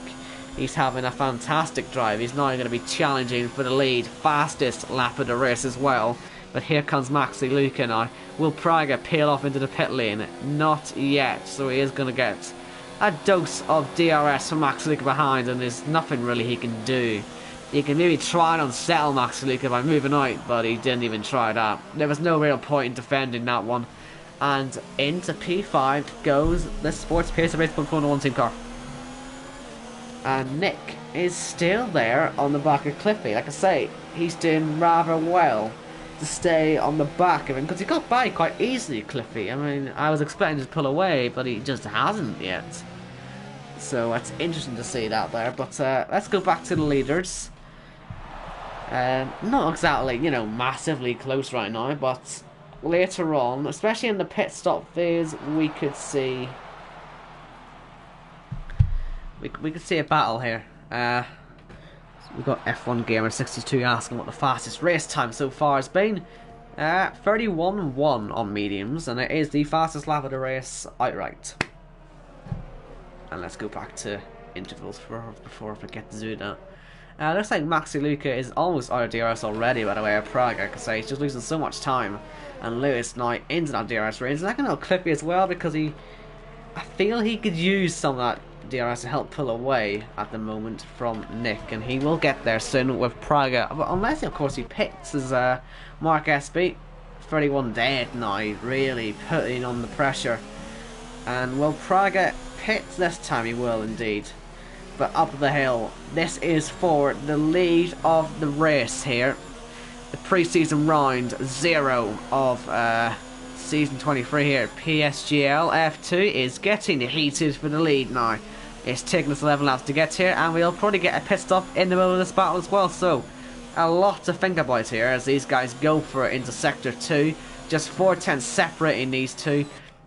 he's having a fantastic drive. He's now going to be challenging for the lead. Fastest lap of the race as well. But here comes Maxi Luca now. Will Praga peel off into the pit lane? Not yet. So he is going to get a dose of DRS from Maxi Luca behind. And there's nothing really he can do. He can maybe try and unsettle Maxi Luca by moving out. But he didn't even try that. There was no real point in defending that one. And into P5 goes the Sports Pacer Race Formula 1 team car. And Nick is still there on the back of Cliffy. Like I say, he's doing rather well to stay on the back of him, because he got by quite easily, Cliffy. I mean, I was expecting to pull away, but he just hasn't yet. So it's interesting to see that there. But let's go back to the leaders. Not exactly, you know, massively close right now, but later on, especially in the pit stop phase, we could see... We could see a battle here. We've got F1 Gamer 62 asking what the fastest race time so far has been. 31.1 on mediums, and it is the fastest lap of the race outright. And let's go back to intervals before I forget to do that. Looks like Maxi Luca is almost out of DRS already, by the way, of Prague. I could say he's just losing so much time. And Lewis now into that DRS range. And I can know Clippy as well, because I feel he could use some of that DRS to help pull away at the moment from Nick, and he will get there soon with Prague. But unless, of course, he pits as Mark SB, 31 dead now, really putting on the pressure. And will Prague pit this time? He will indeed. But up the hill, this is for the lead of the race here. The pre-season round 0 of season 23 here. PSGL F2 is getting heated for the lead now. It's taking us 11 laps to get here, and we'll probably get a pit stop in the middle of this battle as well. So, a lot to think about here as these guys go for it into Sector 2. Just 4 tenths separating these two,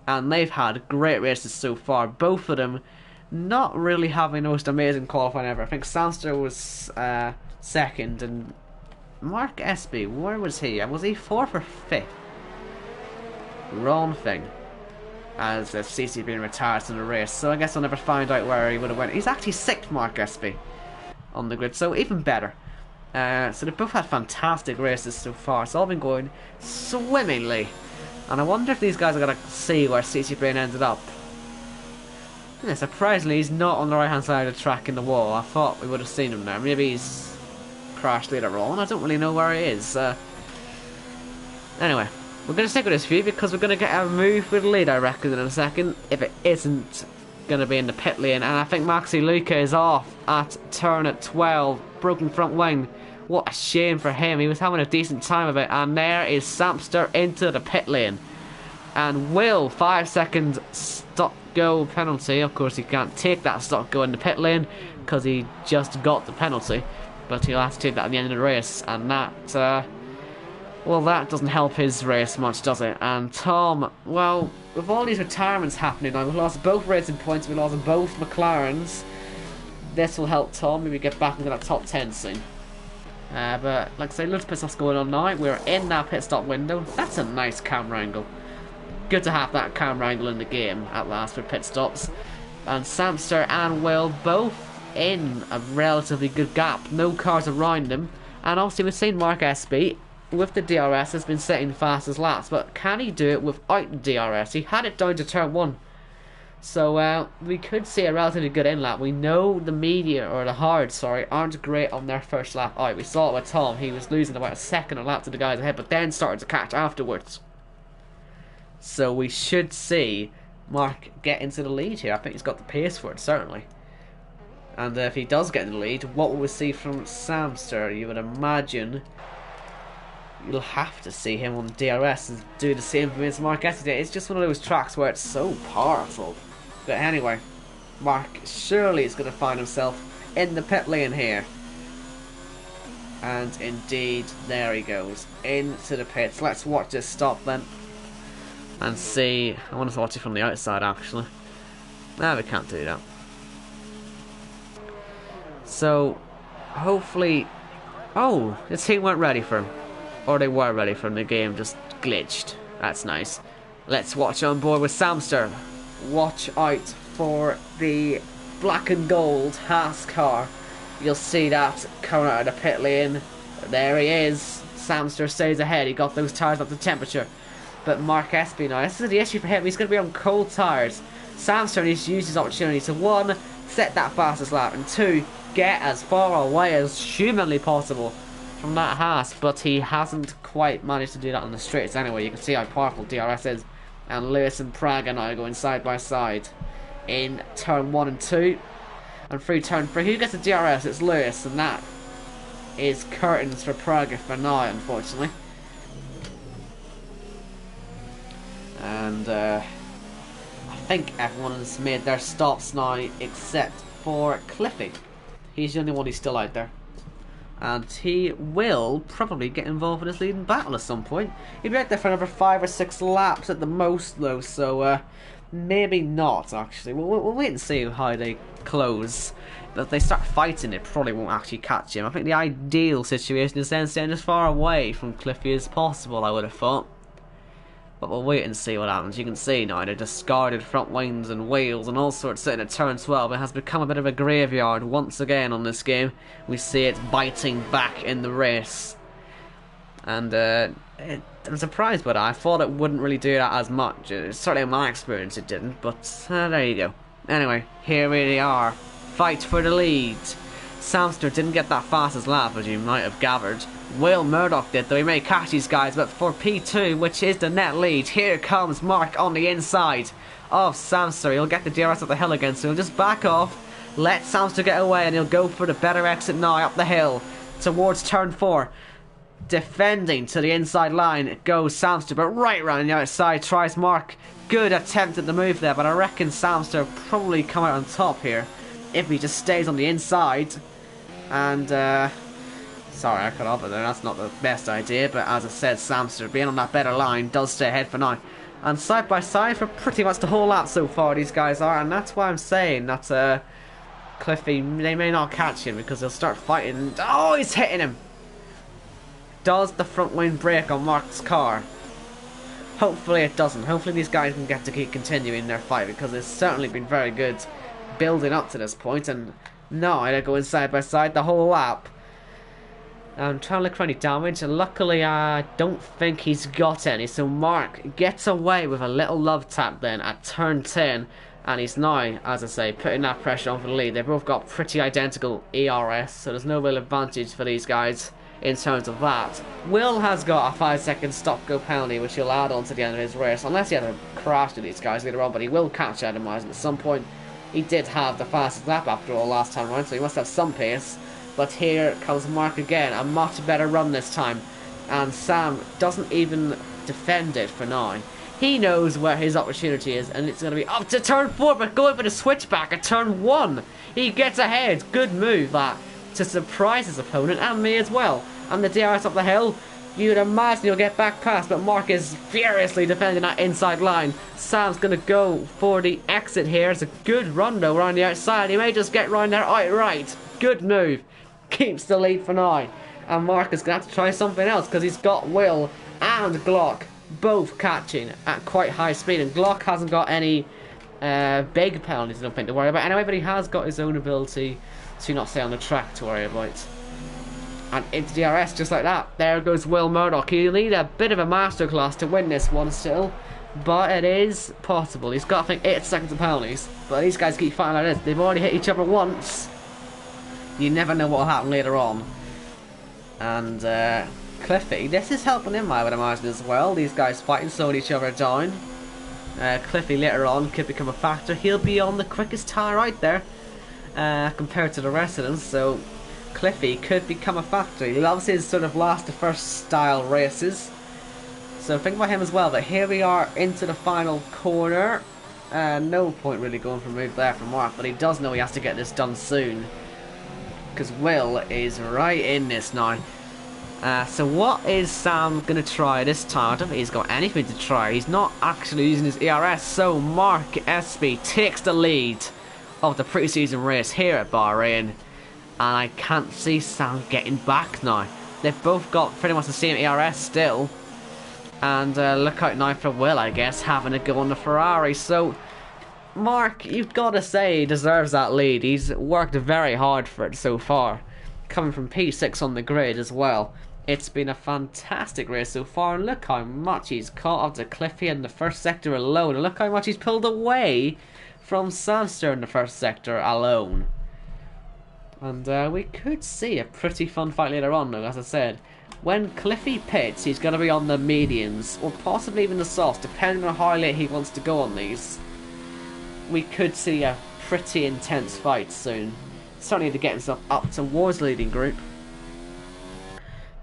and they've had great races so far. Both of them not really having the most amazing qualifying ever. I think Samster was second, and Mark SB, where was he? Was he 4th or 5th? Wrong thing. As CC being retired in the race, so I guess I'll never find out where he would have went. He's actually 6th, Mark SB, on the grid, so even better. So they've both had fantastic races so far. It's all been going swimmingly, and I wonder if these guys are going to see where CC Brain ended up. Yeah, surprisingly, he's not on the right hand side of the track in the wall. I thought we would have seen him there. Maybe he's crashed later on. I don't really know where he is. Anyway. We're going to stick with this view because we're going to get a move for the lead, I reckon, in a second, if it isn't going to be in the pit lane. And I think Maxi Luca is off at turn at 12, broken front wing. What a shame for him. He was having a decent time of it. And there is Samster into the pit lane. And will 5 second stop go penalty. Of course, he can't take that stop go in the pit lane because he just got the penalty. But he'll have to take that at the end of the race. And that... well, that doesn't help his race much, does it? And Tom, well, with all these retirements happening now, we've lost both racing points, we've lost both McLarens. This will help Tom maybe get back into that top 10 soon. But, like I say, loads of pit stops going on now. We're in that pit stop window. That's a nice camera angle. Good to have that camera angle in the game at last for pit stops. And Samster and Will both in a relatively good gap. No cars around them. And obviously we've seen Mark SB with the DRS has been setting fastest laps, but can he do it without the DRS? He had it down to turn 1, so we could see a relatively good in lap. We know the media, or the hards, sorry, aren't great on their first lap out. We saw it with Tom. He was losing about a second a lap to the guys ahead, but then started to catch afterwards. So we should see Mark get into the lead here. I think he's got the pace for it, certainly. And if he does get in the lead, what will we see from Samster? You would imagine you'll have to see him on DRS and do the same thing as Mark S did. It's just one of those tracks where it's so powerful. But anyway, Mark surely is going to find himself in the pit lane here. And indeed, there he goes, into the pits. Let's watch this stop then. And see, I want to watch it from the outside actually. No, we can't do that. So, hopefully, oh, the team weren't ready for him. Or they were ready for him, the game just glitched. That's nice. Let's watch on board with Samster. Watch out for the black and gold Haas car. You'll see that coming out of the pit lane. There he is. Samster stays ahead. He got those tyres up to temperature. But Mark Espy now, this is the issue for him. He's going to be on cold tyres. Samster needs to use his opportunity to 1, set that fastest lap, and 2, get as far away as humanly possible from that Haas, but he hasn't quite managed to do that on the straights anyway. You can see how powerful DRS is, and Lewis and Prague are now going side by side in turn 1 and 2, and through turn 3. Who gets the DRS? It's Lewis, and that is curtains for Prague for now, unfortunately. And I think everyone's made their stops now except for Cliffy. He's the only one who's still out there. And he will probably get involved in this leading battle at some point. He'll be out there for another 5 or 6 laps at the most though, so Maybe not, actually. We'll wait and see how they close. But if they start fighting, it probably won't actually catch him. I think the ideal situation is then staying as far away from Cliffy as possible, I would have thought. But we'll wait and see what happens. You can see now the discarded front wings and wheels and all sorts sitting at turn 12. It has become a bit of a graveyard once again on this game. We see it biting back in the race. And I'm surprised by that. I thought it wouldn't really do that as much. Certainly in my experience it didn't, but there you go. Anyway, here we are. Fight for the lead. Samster didn't get that fastest lap, as you might have gathered. Will Murdoch did, though. He may catch these guys, but for P2, which is the net lead, here comes Mark on the inside of Samster. He'll get the DRS up the hill again, so he'll just back off, let Samster get away, and he'll go for the better exit now up the hill towards turn 4. Defending to the inside line, it goes Samster, but right round the outside tries Mark. Good attempt at the move there, but I reckon Samster will probably come out on top here if he just stays on the inside. And sorry, I cut off it there. That's not the best idea, but as I said, Samster being on that better line does stay ahead for now. And side by side for pretty much the whole lap so far, these guys are, and that's why I'm saying that Cliffy, they may not catch him because they'll start fighting. Oh, he's hitting him. Does the front wing break on Mark's car? Hopefully it doesn't. Hopefully these guys can get to keep continuing their fight, because it's certainly been very good building up to this point. And no, they're going side by side the whole lap. I'm trying to look for any damage, and luckily I don't think he's got any. So Mark gets away with a little love tap then at turn 10, and he's now, as I say, putting that pressure on for the lead. They've both got pretty identical ERS, so there's no real advantage for these guys in terms of that. Will has got a 5-second stop-go penalty, which he'll add on to the end of his race, unless he had a crash with these guys later on, but he will catch Adam Myers at some point. He did have the fastest lap after all last time around, so he must have some pace. But here comes Mark again, a much better run this time, and Sam doesn't even defend it for now. He knows where his opportunity is, and it's going to be up to turn 4, but going for the switchback at turn 1. He gets ahead. Good move that, to surprise his opponent and me as well. And the DRS up the hill, you'd imagine he'll get back past, but Mark is furiously defending that inside line. Sam's going to go for the exit here. It's a good run though around the outside. He may just get round there outright. Good move. Keeps the lead for now. And Mark is going to have to try something else, because he's got Will and Glock both catching at quite high speed. And Glock hasn't got any big penalties, I don't think, to worry about anyway, but he has got his own ability to not stay on the track to worry about. And into DRS just like that. There goes Will Murdoch. He'll need a bit of a masterclass to win this one still, but it is possible. He's got, I think, 8 seconds of penalties, but these guys keep fighting like this. They've already hit each other once. You never know what will happen later on. And Cliffy, this is helping him, I would imagine, as well. These guys fighting, slowing each other down. Cliffy later on could become a factor. He'll be on the quickest tire out there compared to the rest of them, so Cliffy could become a factor. He loves his sort of last to first style races, so think about him as well. But here we are into the final corner. No point really going for a move there from Mark, but he does know he has to get this done soon, because Will is right in this now. So what is Sam going to try this time? I don't think he's got anything to try. He's not actually using his ERS, so Mark SB takes the lead of the pre-season race here at Bahrain. And I can't see Sam getting back now. They've both got pretty much the same ERS still. And look out now for Will, I guess, having a go on the Ferrari. So Mark, you've got to say, he deserves that lead. He's worked very hard for it so far, coming from P6 on the grid as well. It's been a fantastic race so far, and look how much he's caught up to Cliffy in the first sector alone, and look how much he's pulled away from Samster in the first sector alone. And we could see a pretty fun fight later on though, as I said. When Cliffy pits, he's going to be on the mediums, or possibly even the softs, depending on how late he wants to go on these. We could see a pretty intense fight soon. Certainly to get himself up towards the leading group.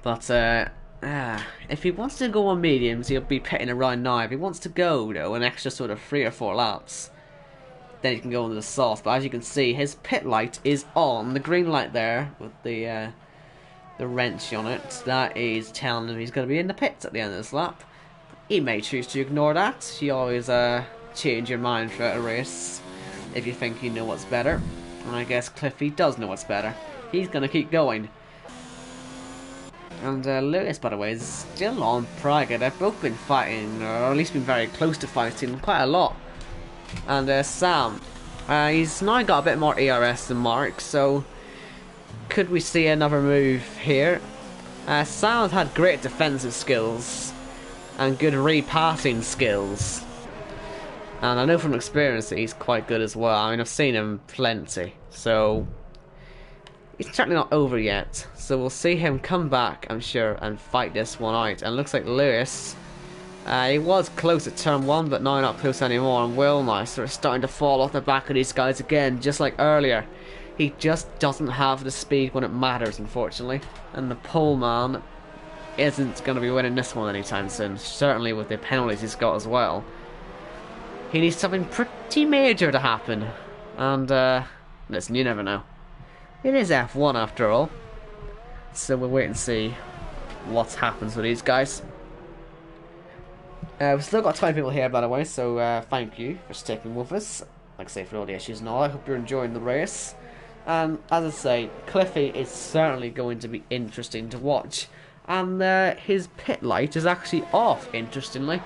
But if he wants to go on mediums, he'll be pitting around now. If he wants to go though an extra sort of 3 or 4 laps, then he can go on the softs. But as you can see, his pit light is on. The green light there with the wrench on it, that is telling him he's going to be in the pits at the end of this lap. He may choose to ignore that. He always change your mind throughout a race if you think you know what's better. And I guess Cliffy does know what's better. He's going to keep going. And Lewis, by the way, is still on Praga. They've both been fighting, or at least been very close to fighting quite a lot. And Sam, he's now got a bit more ERS than Mark, so could we see another move here? Sam's had great defensive skills and good repassing skills. And I know from experience that he's quite good as well. I mean, I've seen him plenty, so he's certainly not over yet. So we'll see him come back, I'm sure, and fight this one out. And it looks like Lewis, he was close at turn 1, but now not close anymore. And Will now sort of starting to fall off the back of these guys again, just like earlier. He just doesn't have the speed when it matters, unfortunately. And the pole man isn't going to be winning this one anytime soon. Certainly with the penalties he's got as well. He needs something pretty major to happen. And, listen, you never know. It is F1 after all. So we'll wait and see what happens with these guys. We've still got 20 people here, by the way, so thank you for sticking with us. Like I say, for all the issues and all, I hope you're enjoying the race. And as I say, Cliffy is certainly going to be interesting to watch. And his pit light is actually off, interestingly.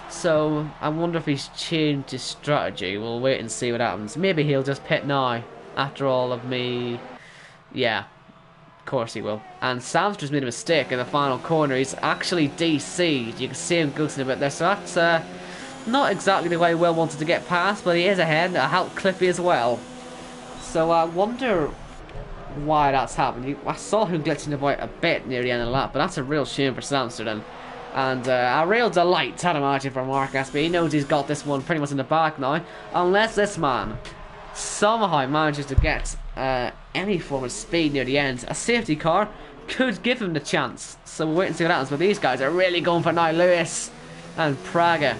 So I wonder if he's changed his strategy. We'll wait and see what happens. Maybe he'll just pit now, after all of me. Yeah, of course he will. And Sam's just made a mistake in the final corner. He's actually DC'd. You can see him ghosting a bit there. So that's not exactly the way Will wanted to get past, but he is ahead. That'll help Cliffy as well. So I wonder why that's happened. I saw him glitching about a bit near the end of the lap, but that's a real shame for Samster. And a real delight, I'd imagine, for Mark Espy. He knows he's got this one pretty much in the bag now. Unless this man somehow manages to get any form of speed near the end. A safety car could give him the chance. So we'll wait and see what happens. But these guys are really going for now. Lewis and Praga.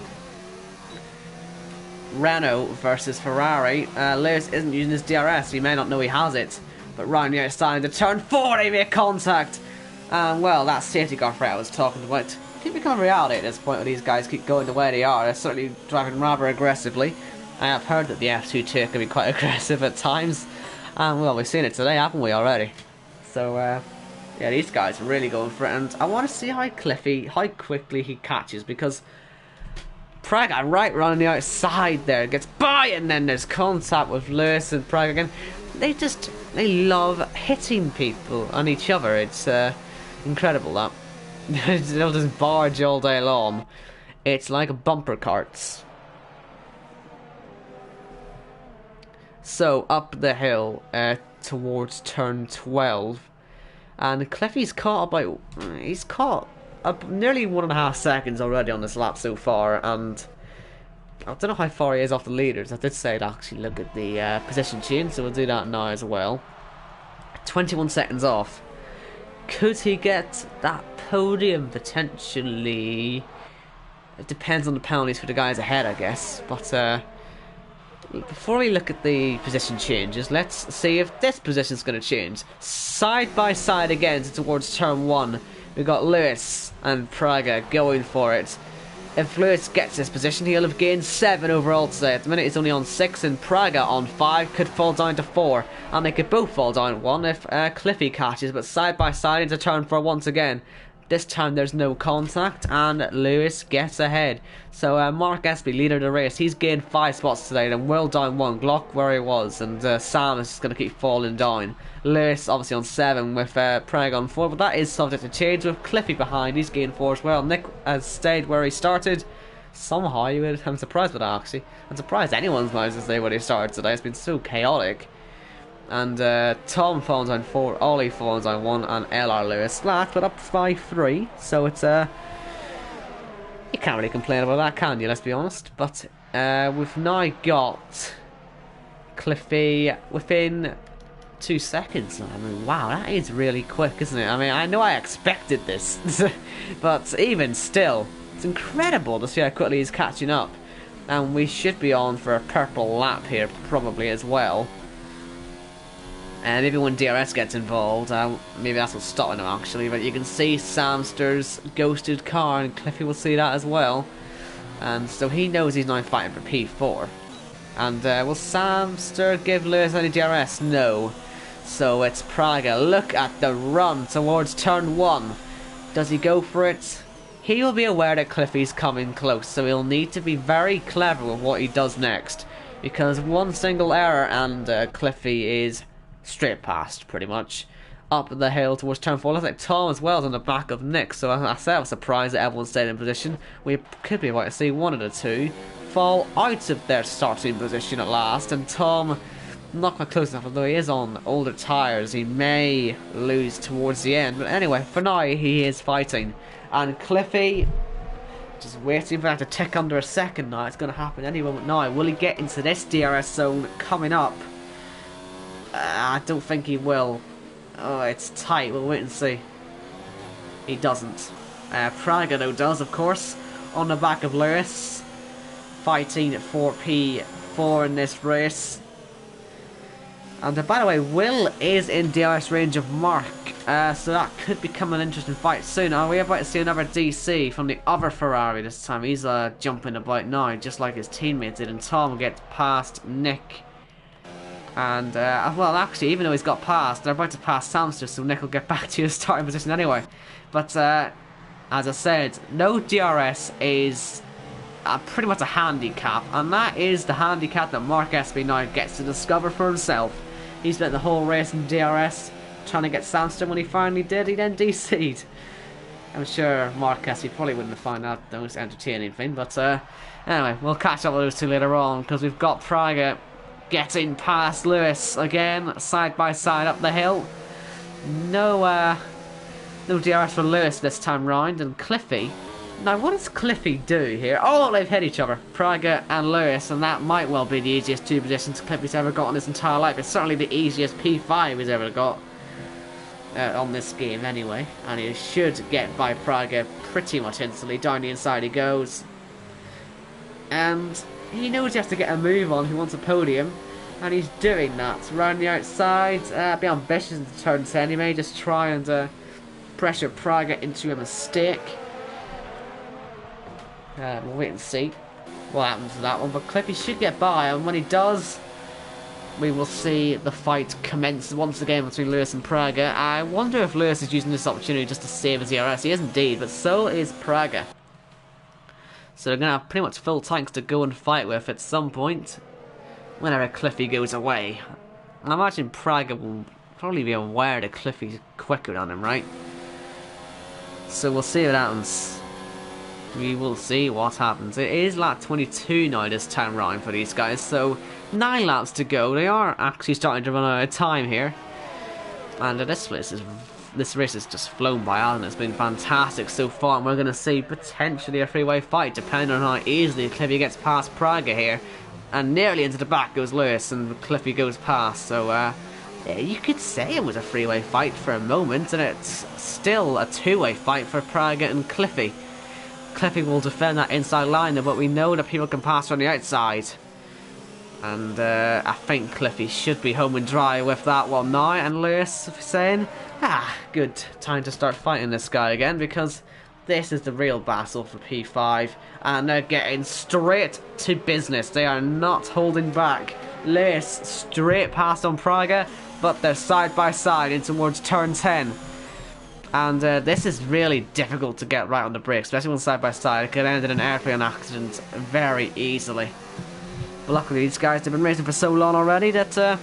Renault versus Ferrari. Lewis isn't using his DRS. He may not know he has it. But right now it's starting to turn forward. They make contact. And well, that safety car threat I was talking about could become a reality at this point where these guys keep going the way they are. They're certainly driving rather aggressively. I have heard that the F22 can be quite aggressive at times. And well, we've seen it today, haven't we, already? So, yeah, these guys are really going for it. And I want to see how quickly he catches. Because Praga right running the outside there. Gets by and then there's contact with Lewis and Praga again. They love hitting people and each other. It's incredible, that. They'll just barge all day long. It's like bumper carts. So, up the hill towards turn 12. And Cliffy's caught about... He's caught nearly 1.5 seconds already on this lap so far. And I don't know how far he is off the leaders. I did say to actually look at the position change, so we'll do that now as well. 21 seconds off. Could he get that podium potentially? It depends on the penalties for the guys ahead, I guess. But before we look at the position changes, let's see if this position's going to change. Side by side again towards turn 1. We've got Lewis and Praga going for it. If Lewis gets this position, he'll have gained 7 overall today. At the minute, he's only on 6, and Praga on 5 could fall down to 4. And they could both fall down 1 if Cliffy catches. But side by side into turn 4 once again. This time there's no contact, and Lewis gets ahead. So Mark Espy, leader of the race, he's gained 5 spots today. Then Will down 1, Glock where he was, and Sam is just going to keep falling down. Lewis obviously on 7 with Praga on 4, but that is subject to change with Cliffy behind. He's gained 4 as well. Nick has stayed where he started. Somehow, I'm surprised with that, actually. I'm surprised anyone's managed to stay where they started today. It's been so chaotic. And Tom falls on 4, Ollie falls on 1, and LR Lewis last, but up by 3. So it's you can't really complain about that, can you? Let's be honest. But we've now got Cliffy within 2 seconds. I mean, wow, that is really quick, isn't it? I mean, I know I expected this, but even still, it's incredible to see how quickly he's catching up. And we should be on for a purple lap here, probably as well. And maybe when DRS gets involved, maybe that's what's stopping him actually. But you can see Samster's ghosted car, and Cliffy will see that as well. And so he knows he's now fighting for P4. And will Samster give Lewis any DRS? No. So it's Praga. Look at the run towards turn 1. Does he go for it? He will be aware that Cliffy's coming close, so he'll need to be very clever with what he does next. Because one single error and Cliffy is straight past, pretty much. Up the hill towards turn 4. Looks like Tom as well is on the back of Nick, so I was surprised that everyone stayed in position. We could be about to see one of the two fall out of their starting position at last, and Tom not quite close enough, although he is on older tyres. He may lose towards the end, but anyway, for now he is fighting. And Cliffy just waiting for that to tick under a second now. It's going to happen any moment now. Will he get into this DRS zone coming up? I don't think he will. Oh, it's tight. We'll wait and see. He doesn't. Praga though does, of course, on the back of Lewis, fighting for P4 in this race. And by the way, Will is in DRS range of Mark, so that could become an interesting fight soon. Are we about to see another DC from the other Ferrari this time? He's jumping about now, just like his teammate did, and Tom gets past Nick. And, well, actually, even though he's got past, they're about to pass Samster, so Nick will get back to his starting position anyway. But, as I said, no DRS is pretty much a handicap, and that is the handicap that Mark SB now gets to discover for himself. He spent the whole race in DRS trying to get Samster. When he finally did, he then DC'd. I'm sure Mark SB probably wouldn't have found that the most entertaining thing, but anyway, we'll catch up with those two later on, because we've got Praga getting past Lewis again, side by side up the hill. No DRS for Lewis this time round, and Cliffy. Now, what does Cliffy do here? Oh, they've hit each other, Praga and Lewis, and that might well be the easiest two positions Cliffy's ever got in his entire life. It's certainly the easiest P5 he's ever got on this game anyway, and he should get by Praga pretty much instantly. Down the inside he goes, and he knows he has to get a move on. He wants a podium, and he's doing that. Round the outside, be ambitious in turn 10. He may just try and pressure Praga into a mistake. We'll wait and see what happens to that one, but Cliffy should get by, and when he does, we will see the fight commence once again between Lewis and Praga. I wonder if Lewis is using this opportunity just to save his DRS. He is indeed, but so is Praga. So they're going to have pretty much full tanks to go and fight with at some point, whenever Cliffy goes away. I imagine Praga will probably be aware that Cliffy's quicker than him, right? So we'll see what happens. We will see what happens. It is lap 22 now this time round for these guys, so 9 laps to go. They are actually starting to run out of time here, and this race has just flown by, hasn't it? It's been fantastic so far, and we're going to see potentially a three-way fight depending on how easily Cliffy gets past Praga here. And nearly into the back goes Lewis, and Cliffy goes past, so yeah, you could say it was a three-way fight for a moment, and it's still a two-way fight for Praga and Cliffy. Cliffy will defend that inside line, but we know that people can pass on the outside. And I think Cliffy should be home and dry with that one now. And Lewis saying, good time to start fighting this guy again, because this is the real battle for P5. And they're getting straight to business. They are not holding back. Lewis straight past on Praga, but they're side by side in towards turn 10. And this is really difficult to get right on the brakes, especially when side by side. It could end in an airplane accident very easily. But luckily these guys have been racing for so long already that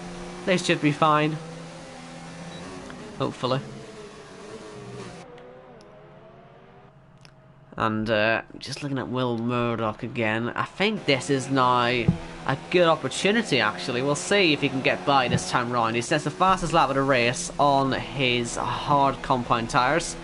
they should be fine. Hopefully. And just looking at Will Murdoch again, I think this is now a good opportunity actually. We'll see if he can get by this time round. He sets the fastest lap of the race on his hard compound tyres.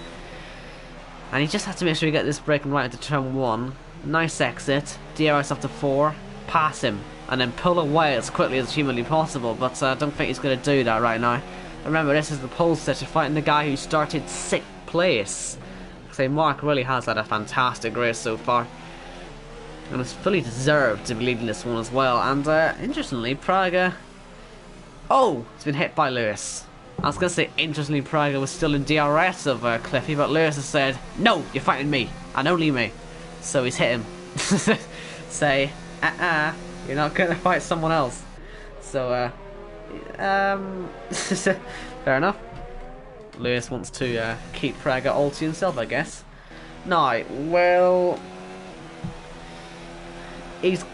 And he just has to make sure he gets this braking right into turn 1. Nice exit, DRS up to 4, pass him, and then pull away as quickly as humanly possible. But I don't think he's going to do that right now. Remember, this is the pole sitter fighting the guy who started 6th place. So Mark really has had a fantastic race so far, and it's fully deserved to be leading this one as well. And interestingly, Praga, it's been hit by Lewis. I was going to say interestingly Praga was still in DRS of Cliffy, but Lewis has said, no, you're fighting me and only me. So he's hit him say, you're not gonna fight someone else. So, fair enough. Lewis wants to keep Praga all to himself, I guess. Now, well, he's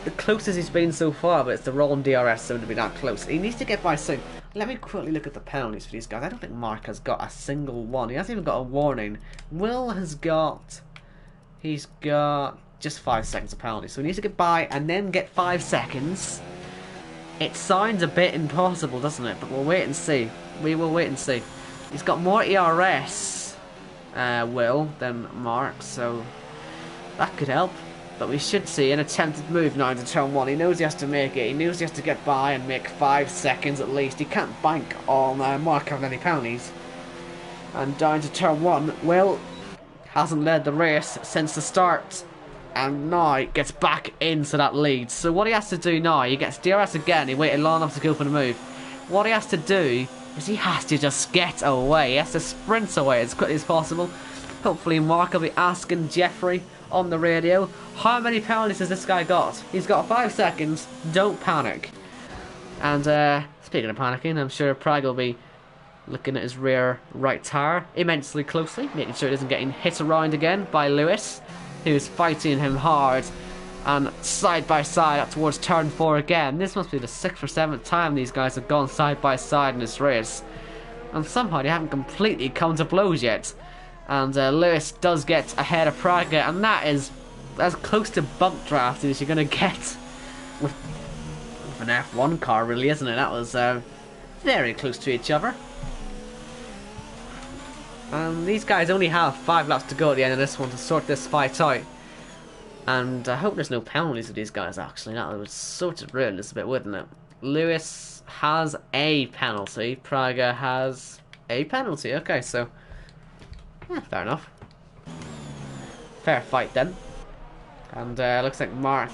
the closest he's been so far, but it's the Roland DRS, so to be that close. He needs to get by soon. Let me quickly look at the penalties for these guys. I don't think Mark has got a single one. He hasn't even got a warning. Will has got... He's got just 5 seconds of penalty, so he needs to get by and then get 5 seconds. It sounds a bit impossible, doesn't it? But we'll wait and see. We will wait and see. He's got more ERS, Will, than Mark, so that could help. But we should see an attempted move now into turn 1. He knows he has to make it. He knows he has to get by and make 5 seconds at least. He can't bank on Mark having any penalties. And down to turn 1. Will hasn't led the race since the start. And now gets back into that lead. So what he has to do now, he gets DRS again. He waited long enough to go for the move. What he has to do is he has to just get away. He has to sprint away as quickly as possible. Hopefully Mark will be asking Jeffrey on the radio, how many penalties has this guy got? He's got 5 seconds, don't panic. And speaking of panicking, I'm sure Prague will be looking at his rear right tyre immensely closely, making sure he isn't getting hit around again by Lewis, who's fighting him hard. And side by side up towards turn 4 again. This must be the 6th or 7th time these guys have gone side by side in this race. And somehow they haven't completely come to blows yet. And Lewis does get ahead of Praga, and that is as close to bump drafting as you're going to get with an F1 car, really, isn't it? That was very close to each other. And these guys only have 5 laps to go at the end of this one to sort this fight out. And I hope there's no penalties with these guys, actually. That would sort of ruin this a bit, wouldn't it? Lewis has a penalty. Praga has a penalty. Okay, so... yeah, fair enough. Fair fight then. And looks like Mark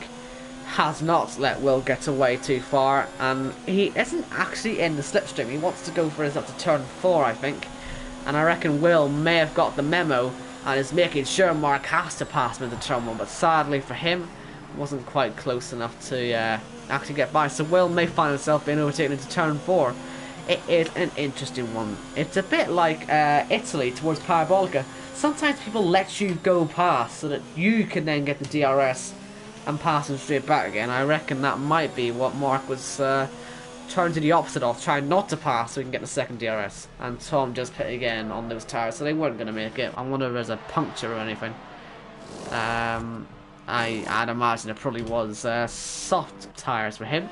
has not let Will get away too far. And he isn't actually in the slipstream. He wants to go for his up to turn 4, I think. And I reckon Will may have got the memo and is making sure Mark has to pass him into turn 1. But sadly for him, wasn't quite close enough to actually get by. So Will may find himself being overtaken into turn 4. It is an interesting one. It's a bit like Italy towards Parabolica. Sometimes people let you go past so that you can then get the DRS and pass them straight back again. I reckon that might be what Mark was trying to the opposite of, trying not to pass so he can get the second DRS. And Tom just pit again on those tyres, so they weren't going to make it. I wonder if there's a puncture or anything. I'd imagine it probably was soft tyres for him.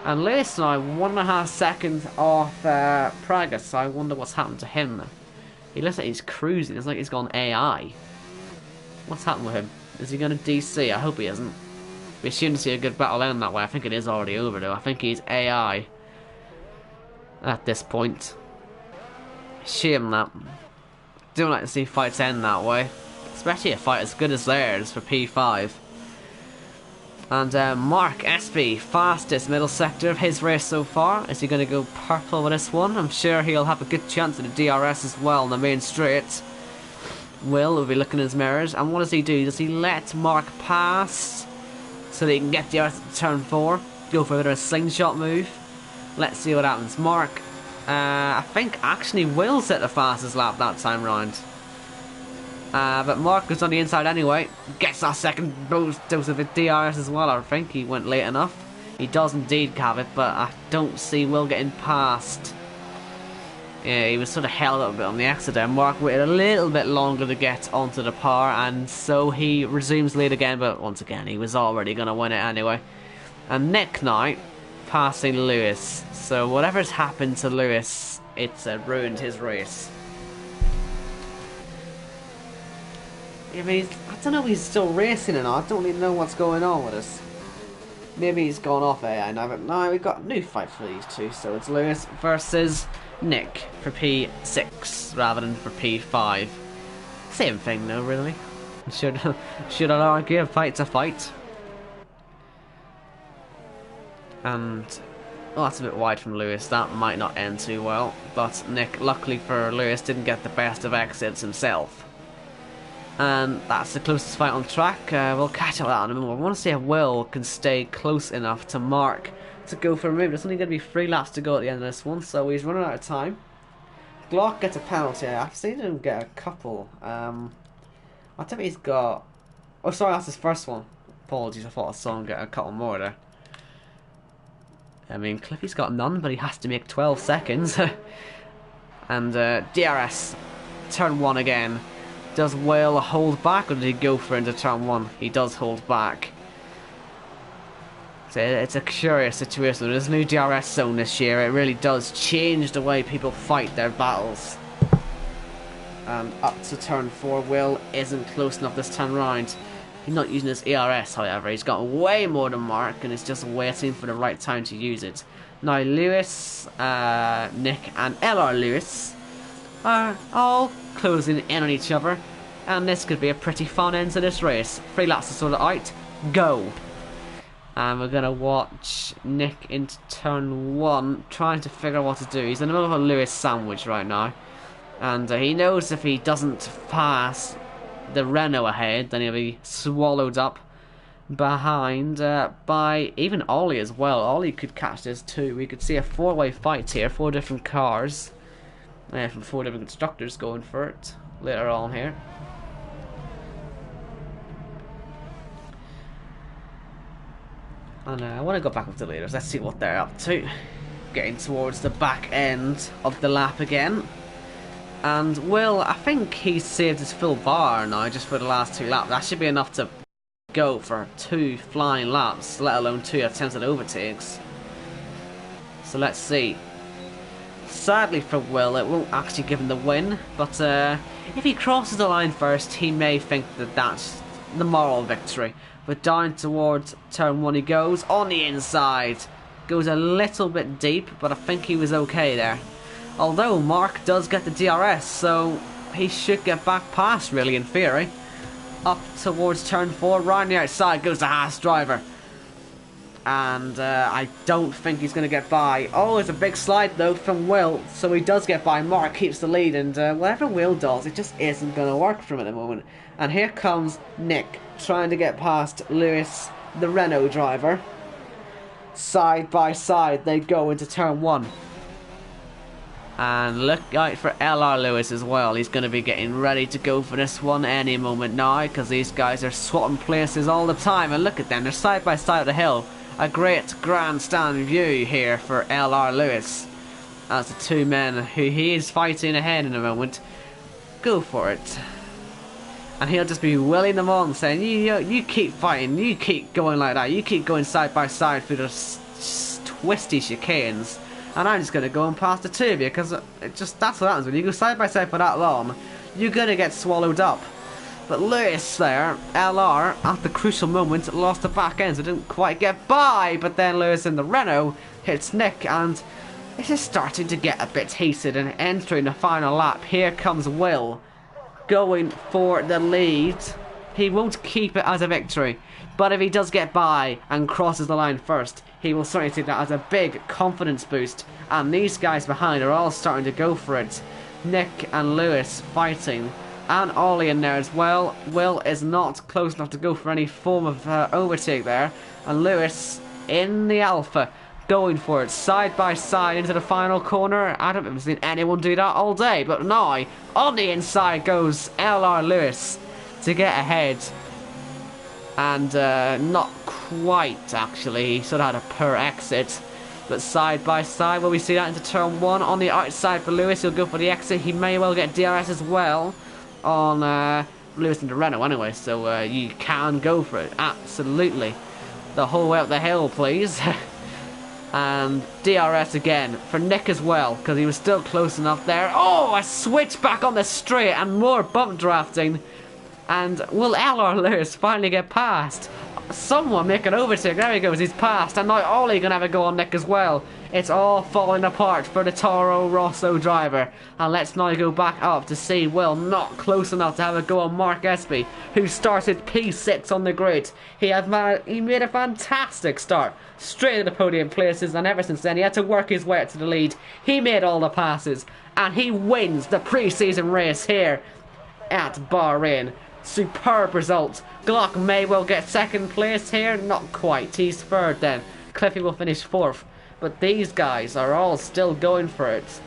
And Lewis now 1.5 seconds off Praga, so I wonder what's happened to him. He looks like he's cruising, it's like he's gone AI. What's happened with him? Is he going to DC? I hope he isn't. We assume to see a good battle end that way. I think it is already over though. I think he's AI at this point. Shame that. Don't like to see fights end that way. Especially a fight as good as theirs for P5. And Mark SB, fastest middle sector of his race so far. Is he going to go purple with this one? I'm sure he'll have a good chance at the DRS as well in the main straight. Will be looking in his mirrors. And what does he do? Does he let Mark pass so that he can get DRS at turn 4? Go for a bit of a slingshot move. Let's see what happens. Mark, I think actually Will set the fastest lap that time round. But Mark was on the inside anyway. Gets that second dose of DRS as well. I think he went late enough. He does indeed have it, but I don't see Will getting past. Yeah, he was sort of held up a bit on the exit there. Mark waited a little bit longer to get onto the par, and so he resumes lead again. But once again, he was already going to win it anyway. And Nick now passing Lewis. So whatever's happened to Lewis, it's ruined his race. I mean, I don't know if he's still racing or not. I don't really know what's going on with us. Maybe he's gone off AI now, but now we've got a new fight for these two. So it's Lewis versus Nick for P6 rather than for P5. Same thing though, really. Should I argue? A fight's a fight. And well, that's a bit wide from Lewis. That might not end too well. But Nick, luckily for Lewis, didn't get the best of exits himself. And that's the closest fight on track. We'll catch up with that in a moment. I want to see if Will can stay close enough to Mark to go for a move. There's only going to be 3 laps to go at the end of this one, so he's running out of time. Glock gets a penalty. I've seen him get a couple. I think he's got... Oh, sorry, that's his first one. Apologies, I thought I saw him get a couple more there. I mean, Cliffy's got none, but he has to make 12 seconds. And DRS, turn 1 again. Does Will hold back, or did he go for into turn 1? He does hold back. So it's a curious situation. There's a new DRS zone this year. It really does change the way people fight their battles. And up to turn 4, Will isn't close enough this time round. He's not using his ERS, however. He's got way more than Mark, and is just waiting for the right time to use it. Now Lewis, Nick and LR Lewis are all closing in on each other, and this could be a pretty fun end to this race. 3 laps to sort it out. Go! And we're going to watch Nick into turn 1, trying to figure out what to do. He's in the middle of a Lewis sandwich right now. And he knows if he doesn't pass the Renault ahead, then he'll be swallowed up behind by even Ollie as well. Ollie could catch this too. We could see a 4-way fight here, 4 different cars from 4 different constructors going for it later on here. And I want to go back up to the leaders. Let's see what they're up to. Getting towards the back end of the lap again. And Will, I think he saved his full bar now just for the last 2 laps. That should be enough to go for 2 flying laps, let alone 2 attempted overtakes. So let's see. Sadly for Will, it won't actually give him the win, but if he crosses the line first, he may think that that's the moral victory. But down towards turn 1 he goes, on the inside. Goes a little bit deep, but I think he was okay there. Although Mark does get the DRS, so he should get back past, really, in theory. Up towards turn 4, round the outside goes the Haas driver. And I don't think he's going to get by. Oh, it's a big slide, though, from Will, so he does get by. Mark keeps the lead, and whatever Will does, it just isn't going to work for him at the moment. And here comes Nick, trying to get past Lewis, the Renault driver. Side by side, they go into turn 1. And look out for LR Lewis as well. He's going to be getting ready to go for this one any moment now, because these guys are swapping places all the time. And look at them, they're side by side of the hill. A great grandstand view here for LR Lewis, as the 2 men who he is fighting ahead in a moment go for it. And he'll just be willing them on, saying, you keep fighting, you keep going like that, you keep going side by side through the twisty chicanes. And I'm just going to go and pass the 2 of you, because that's what happens. When you go side by side for that long, you're going to get swallowed up. But Lewis there, LR, at the crucial moment, lost the back end, so didn't quite get by. But then Lewis in the Renault hits Nick, and it is starting to get a bit heated. And entering the final lap, here comes Will, going for the lead. He won't keep it as a victory, but if he does get by and crosses the line first, he will certainly take that as a big confidence boost. And these guys behind are all starting to go for it. Nick and Lewis fighting, and Ollie in there as well. Will is not close enough to go for any form of overtake there, and Lewis in the Alpha going for it side by side into the final corner. I don't have seen anyone do that all day, but now on the inside goes LR Lewis to get ahead. And not quite, actually. He sort of had a poor exit. But side by side, will we see that into turn 1? On the outside for Lewis, he'll go for the exit. He may well get DRS as well on Lewis and the Renault anyway. So you can go for it, absolutely. The whole way up the hill, please. And DRS again for Nick as well, because he was still close enough there. Oh, a switch back on the straight and more bump drafting. And will LR Lewis finally get past? Someone make an overtake. There he goes, he's passed. And now Ollie gonna have a go on Nick as well. It's all falling apart for the Toro Rosso driver. And let's now go back up to see Will not close enough to have a go on Mark Espy, who started P6 on the grid. He made a fantastic start, straight to the podium places, and ever since then he had to work his way up to the lead. He made all the passes, and he wins the pre-season race here at Bahrain. Superb result. Glock may well get second place here. Not quite. He's third then. Cliffy will finish fourth. But these guys are all still going for it.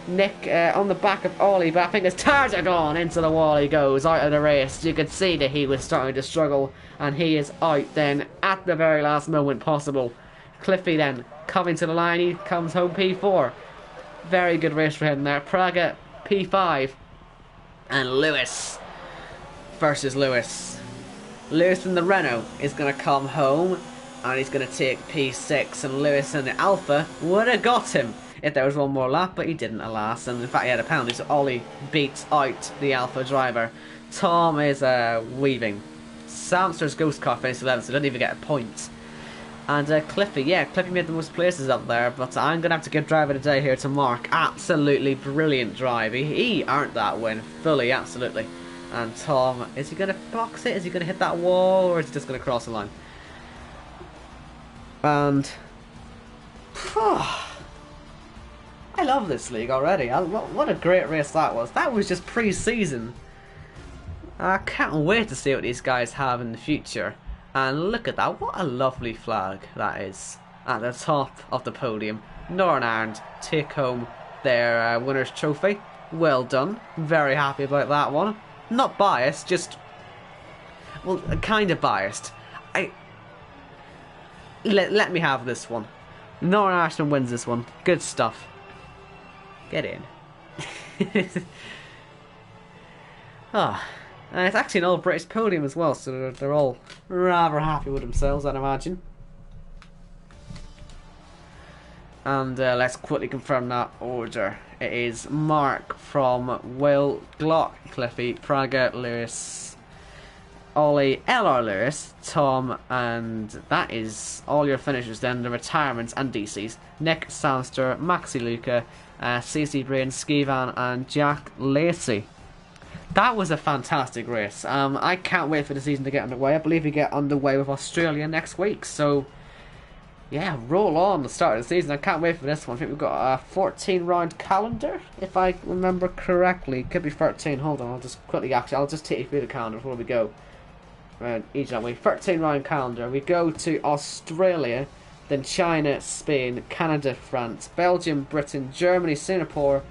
Nick on the back of Ollie, but I think his tires are gone. Into the wall he goes, out of the race. You could see that he was starting to struggle, and he is out then at the very last moment possible. Cliffy then coming to the line, he comes home P4. Very good race for him there. Praga P5. And Lewis versus Lewis. Lewis in the Renault is going to come home, and he's going to take P6, and Lewis in the Alpha would have got him if there was one more lap, but he didn't, alas. And in fact, he had a penalty, so Ollie beats out the Alpha driver. Tom is weaving. Samster's Ghost Car finished 11th, so didn't even get a point. And Cliffy, yeah, Cliffy made the most places up there, but I'm going to have to give driver today here to Mark. Absolutely brilliant drive. He earned that win fully, absolutely. And Tom, is he going to box it? Is he going to hit that wall, or is he just going to cross the line? And I love this league already. What a great race that was. That was just pre-season. I can't wait to see what these guys have in the future. And look at that. What a lovely flag that is. At the top of the podium. Northern Ireland take home their winner's trophy. Well done. Very happy about that one. Not biased, just... well, kind of biased. Let me have this one. Northern Ireland wins this one. Good stuff. Get in. Ah, and it's actually an all British podium as well, so they're all rather happy with themselves, I'd imagine. And let's quickly confirm that order. It is Mark from Will, Glock, Cliffy, Praga, Lewis, Ollie, LR Lewis, Tom, and that is all your finishers then, the retirements and DCs. Nick, Samster, Maxi Luca, CC Brain, Skivan, and Jack Lacey. That was a fantastic race. I can't wait for the season to get underway. I believe we get underway with Australia next week, so yeah, roll on the start of the season. I can't wait for this one. I think we've got a 14 round calendar, if I remember correctly. Could be 13. Hold on, I'll just quickly I'll just take you through the calendar before we go. Each that way. 13 round calendar. We go to Australia, then China, Spain, Canada, France, Belgium, Britain, Germany, Singapore,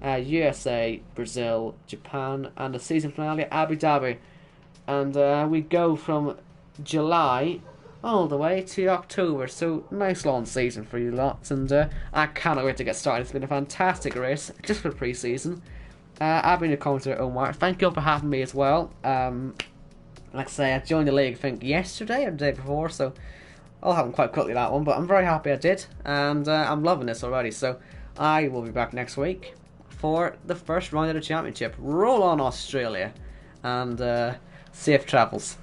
USA, Brazil, Japan, and the season finale Abu Dhabi. And we go from July all the way to October, so nice long season for you lots, and I cannot wait to get started. It's been a fantastic race just for pre-season. I've been a commentator, Omar. Thank you all for having me as well. Like I say, I joined the league I think yesterday or the day before, so I'll have them quite quickly that one, but I'm very happy I did, and I'm loving this already, so I will be back next week for the first round of the championship. Roll on Australia, and safe travels.